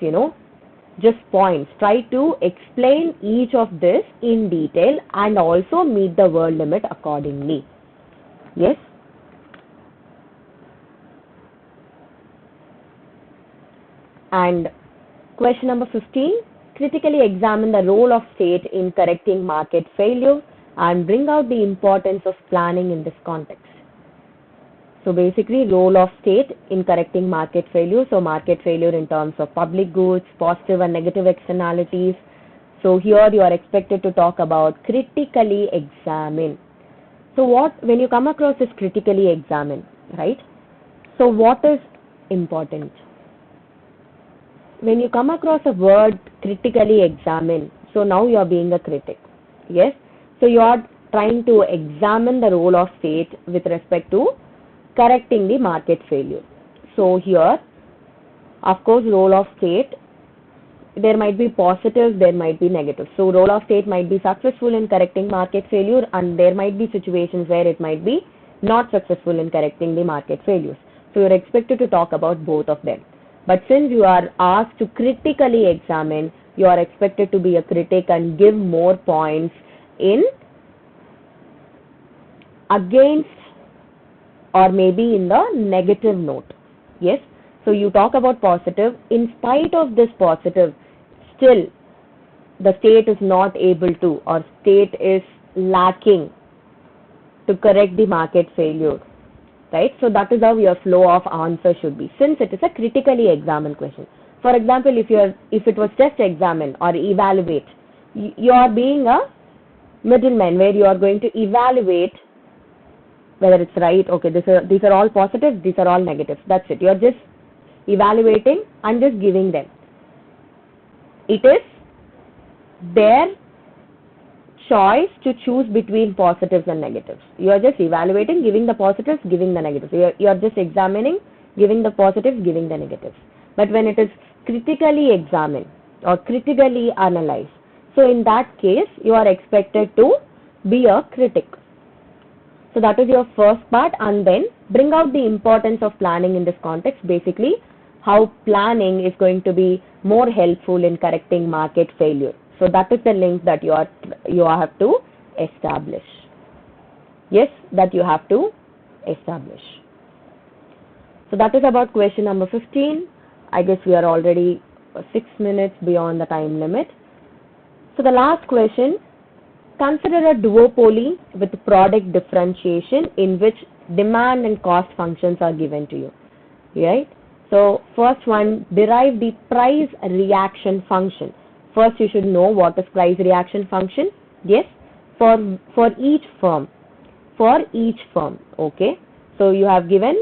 just points. Try to explain each of this in detail and also meet the word limit accordingly. Yes. And question number 15, critically examine the role of state in correcting market failure and bring out the importance of planning in this context. So basically role of state in correcting market failure. So market failure in terms of public goods, positive and negative externalities. So here you are expected to talk about critically examine. So when you come across this critically examine, right? So what is important? When you come across a word critically examine, so now you are being a critic. Yes. So you are trying to examine the role of state with respect to correcting the market failure. So here, of course, role of state, there might be positives, there might be negatives. So role of state might be successful in correcting market failure, and there might be situations where it might be not successful in correcting the market failures. So you're expected to talk about both of them. But since you are asked to critically examine, you are expected to be a critic and give more points in against or maybe in the negative note. Yes. So you talk about positive. In spite of this positive, still the state is not able to, or state is lacking to correct the market failure. Right? So that is how your flow of answer should be, since it is a critically examined question. For example, if it was just examine or evaluate, you are being a middleman where you are going to evaluate whether it's right. Okay, these are all positives, these are all negatives. That's it. You are just evaluating and just giving them. It is their choice to choose between positives and negatives. You are just evaluating, giving the positives, giving the negatives. You are just examining, giving the positives, giving the negatives. But when it is critically examined or critically analyzed, so in that case, you are expected to be a critic. So that is your first part, and then bring out the importance of planning in this context. Basically, how planning is going to be more helpful in correcting market failure. So that is the link that you have to establish. Yes, that you have to establish. So that is about question number 15. I guess we are already 6 minutes beyond the time limit. So the last question, consider a duopoly with product differentiation in which demand and cost functions are given to you, right? So first one, derive the price reaction function. First you should know what is price reaction function. Yes, for each firm, okay. So you are given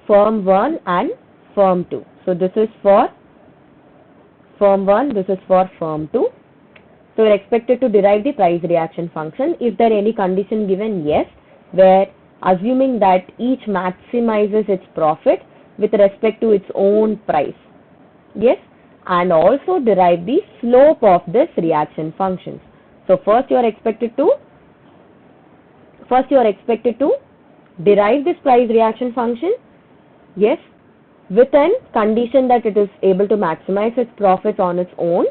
firm 1 and firm 2. So this is for firm 1, this is for firm 2. So we are expected to derive the price reaction function. Is there any condition given? Yes, where assuming that each maximizes its profit with respect to its own price. Yes, and also derive the slope of this reaction functions. So first you are expected to derive this price reaction function. Yes, with a condition that it is able to maximize its profits on its own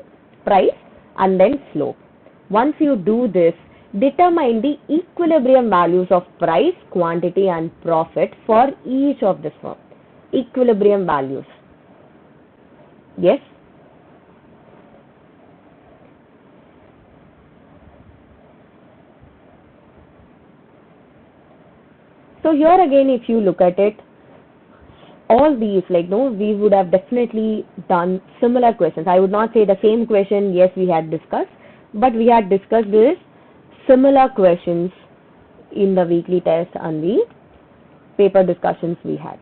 price, and then slope. Once you do this, determine the equilibrium values of price, quantity and profit for each of this firm. Equilibrium values. Yes. So here again, if you look at it, all these, we would have definitely done similar questions. I would not say the same question, yes, we had discussed, but we had discussed this similar questions in the weekly test and the paper discussions we had.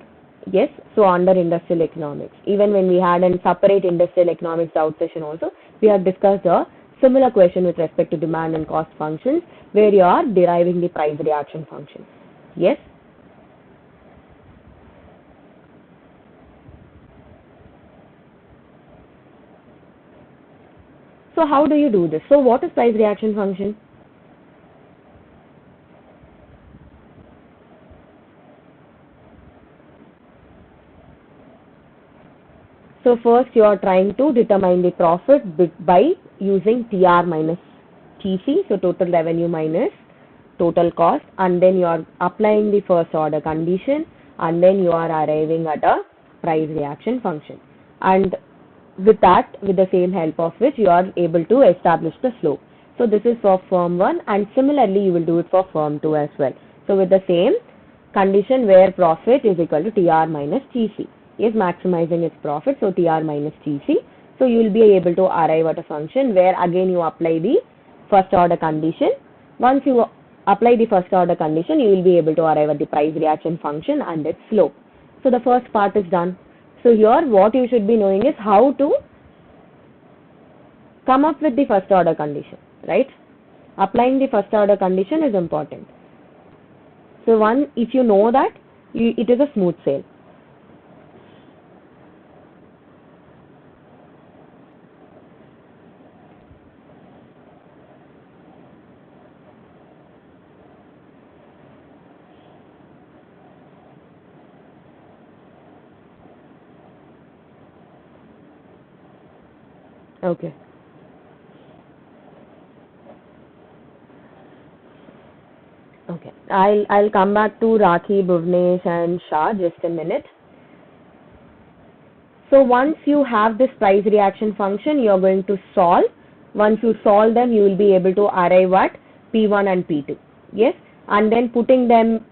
Yes, so under industrial economics, even when we had a separate industrial economics out session also, we had discussed a similar question with respect to demand and cost functions, where you are deriving the price reaction function. Yes. So how do you do this? So what is price reaction function? So first you are trying to determine the profit by using TR minus TC, so total revenue minus total cost, and then you are applying the first order condition, and then you are arriving at a price reaction function. And with that, with the same help of which you are able to establish the slope. So this is for firm 1, and similarly you will do it for firm 2 as well. So with the same condition where profit is equal to TR minus TC. Is maximizing its profit, so TR minus TC. So you will be able to arrive at a function where again you apply the first order condition. Once you apply the first order condition, you will be able to arrive at the price reaction function and its slope. So the first part is done. So here what you should be knowing is how to come up with the first order condition, right? Applying the first order condition is important. So if you know that, it is a smooth sail. Okay. Okay. I'll come back to Rakhi, Bhuvnesh and Shah just a minute. So once you have this price reaction function, you are going to solve. Once you solve them, you will be able to arrive at P1 and P2. Yes. And then putting them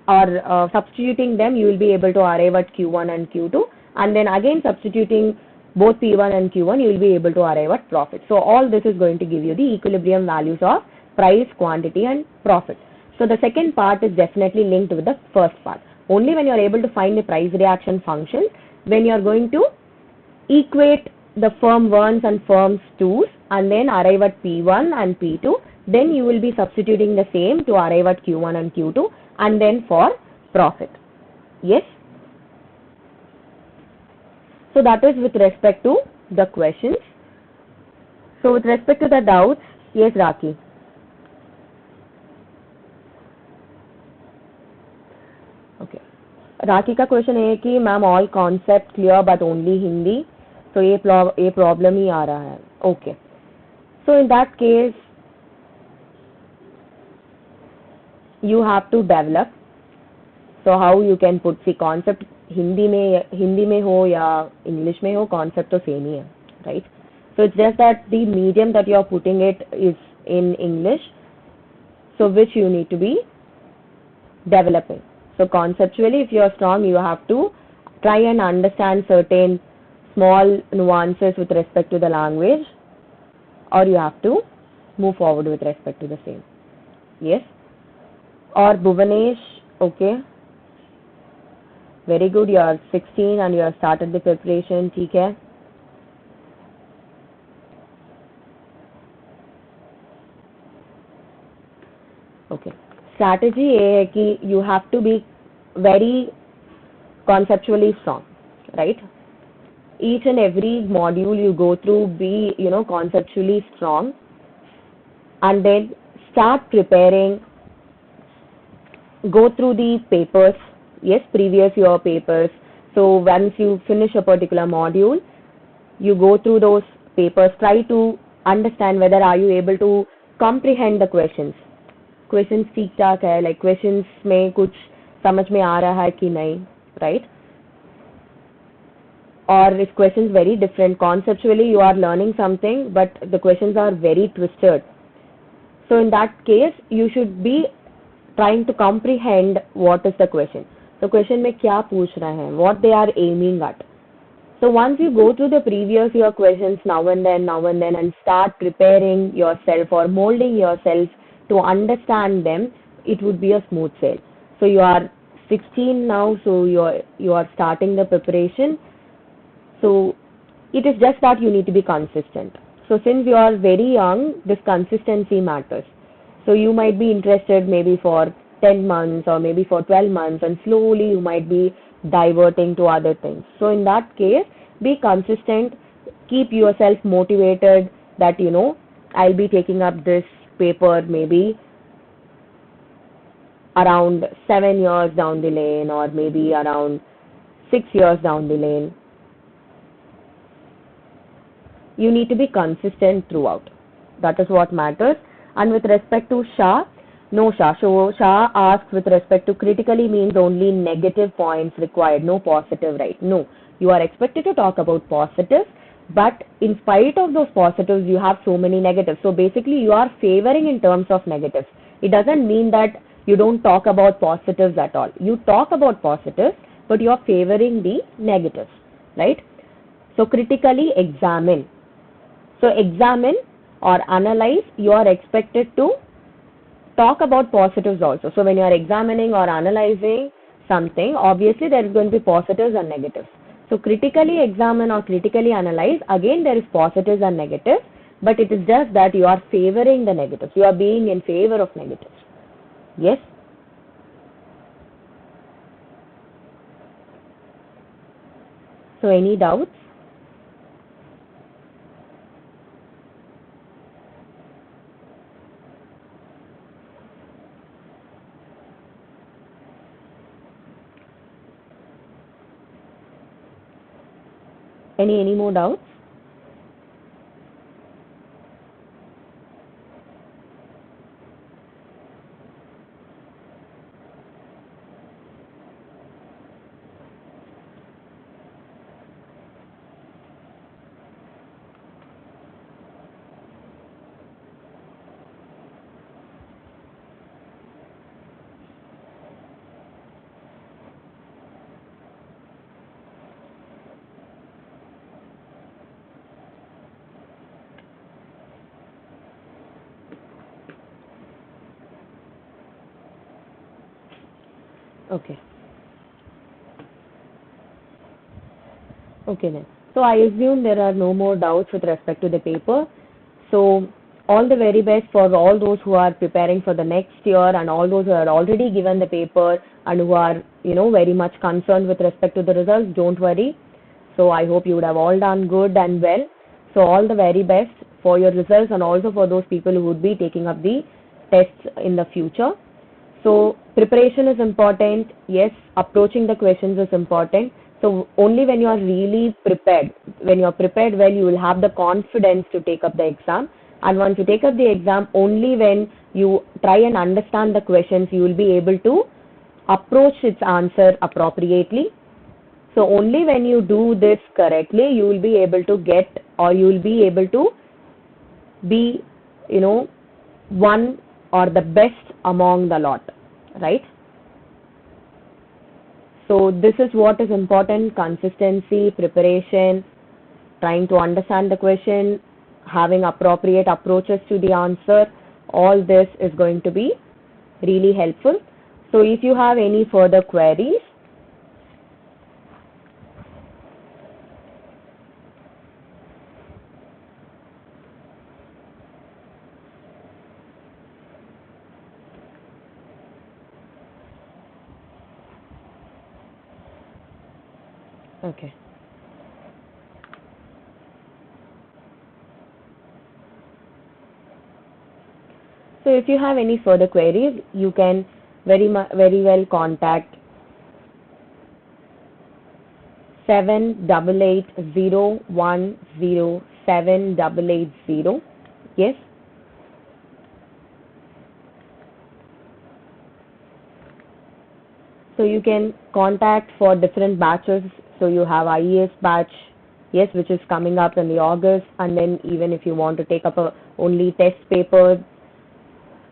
or substituting them, you will be able to arrive at Q1 and Q2. And then again substituting both P1 and Q1, you will be able to arrive at profit. So all this is going to give you the equilibrium values of price, quantity and profit. So the second part is definitely linked with the first part. Only when you are able to find the price reaction function, when you are going to equate the firm 1s and firms 2s and then arrive at P1 and P2. Then you will be substituting the same to arrive at Q1 and Q2, and then for profit. Yes? So that is with respect to the questions. So with respect to the doubts, yes, Raki. Okay. राखी का question है कि ma'am all concept clear but only Hindi, तो ये problem ही आ रहा है. Okay, so in that case you have to develop. So how you can put the concept Hindi में हो या इंग्लिश में हो, concept तो सेम ही है, right? So it's just that the medium that you are putting it is in English, so which you need to be developing. So conceptually, if you are strong, you have to try and understand certain small nuances with respect to the language, or you have to move forward with respect to the same. Yes? Or Bhuvanesh, okay, very good, you are 16 and you have started the preparation, ठीक है. Okay, strategy ये है कि you have to be very conceptually strong, right? Each and every module you go through, be conceptually strong, and then start preparing. Go through the papers, yes, previous year papers. So once you finish a particular module, you go through those papers, try to understand whether are you able to comprehend the questions. Questions ठीक ठाक है, like questions में कुछ समझ में आ रहा है कि नहीं, right? Or if questions very different, conceptually you are learning something but the questions are very twisted. So in that case, you should be trying to comprehend what is the question. So question में क्या पूछ रहे हैं, what they are aiming at. So once you go through the previous year questions now and then and start preparing yourself or molding yourself to understand them, it would be a smooth sail. So you are 16 now, so you are starting the preparation. So it is just that you need to be consistent. So since you are very young, this consistency matters. So you might be interested maybe for 10 months or maybe for 12 months, and slowly you might be diverting to other things. So in that case, be consistent, keep yourself motivated that I'll be taking up this paper maybe around 7 years down the lane, or maybe around 6 years down the lane. You need to be consistent throughout. That is what matters. And with respect to Shah, no Shah. So Shah asks with respect to critically means only negative points required, no positive, right? No. You are expected to talk about positives, but in spite of those positives, you have so many negatives. So basically, you are favoring in terms of negatives. It doesn't mean that you don't talk about positives at all. You talk about positives, but you are favoring the negatives, right? So critically examine. So examine or analyze, you are expected to talk about positives also. So when you are examining or analyzing something, obviously there is going to be positives and negatives. So critically examine or critically analyze, again there is positives and negatives, but it is just that you are favoring the negatives. You are being in favor of negatives. Yes? So any doubts? Any more doubts? Okay. Okay then. So I assume there are no more doubts with respect to the paper. So all the very best for all those who are preparing for the next year, and all those who are already given the paper and who are, very much concerned with respect to the results. Don't worry. So I hope you would have all done good and well. So all the very best for your results, and also for those people who would be taking up the tests in the future. So preparation is important. Yes, approaching the questions is important. So only when you are really prepared, when you are prepared well, you will have the confidence to take up the exam. And once you take up the exam, only when you try and understand the questions, you will be able to approach its answer appropriately. So only when you do this correctly, you will be able to get, or you will be able to be, one or the best among the lot, right? So this is what is important: consistency, preparation, trying to understand the question, having appropriate approaches to the answer. All this is going to be really helpful. So if you have any further queries, okay. So if you have any further queries, you can very well contact 7880107880. Yes. So you can contact for different batches. So you have IES batch, yes, which is coming up in the August, and then even if you want to take up only test papers,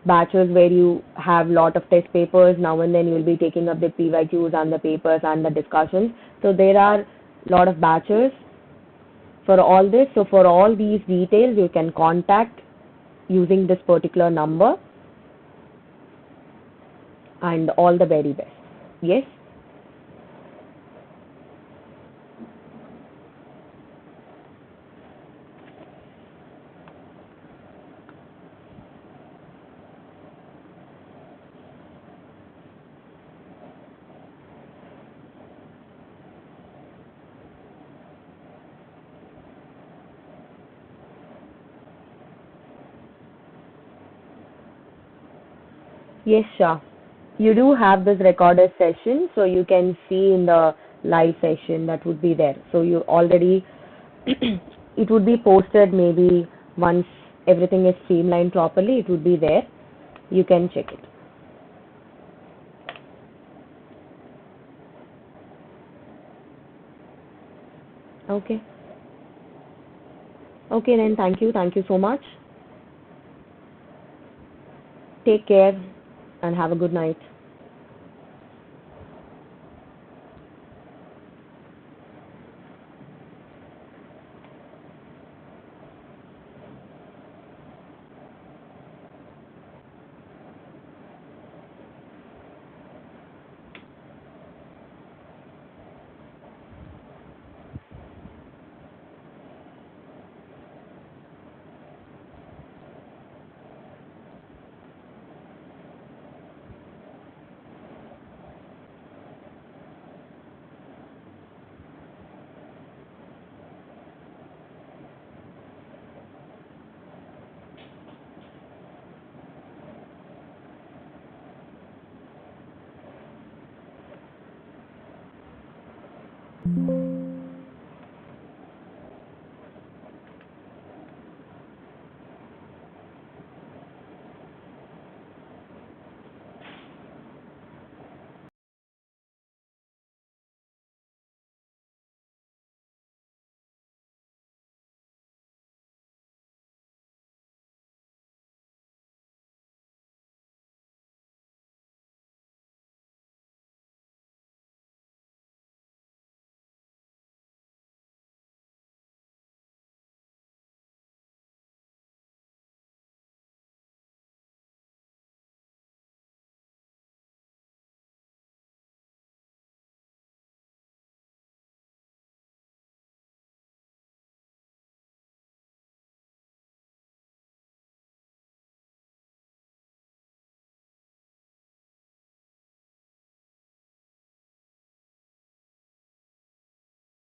batches where you have lot of test papers, now and then you will be taking up the PYQs and the papers and the discussions. So there are lot of batches for all this. So for all these details, you can contact using this particular number, and all the very best. Yes. Yes, Shah. You do have this recorded session, so you can see in the live session that would be there. So you already, it would be posted maybe once everything is streamlined properly, it would be there. You can check it. Okay. Okay, then thank you. Thank you so much. Take care and have a good night.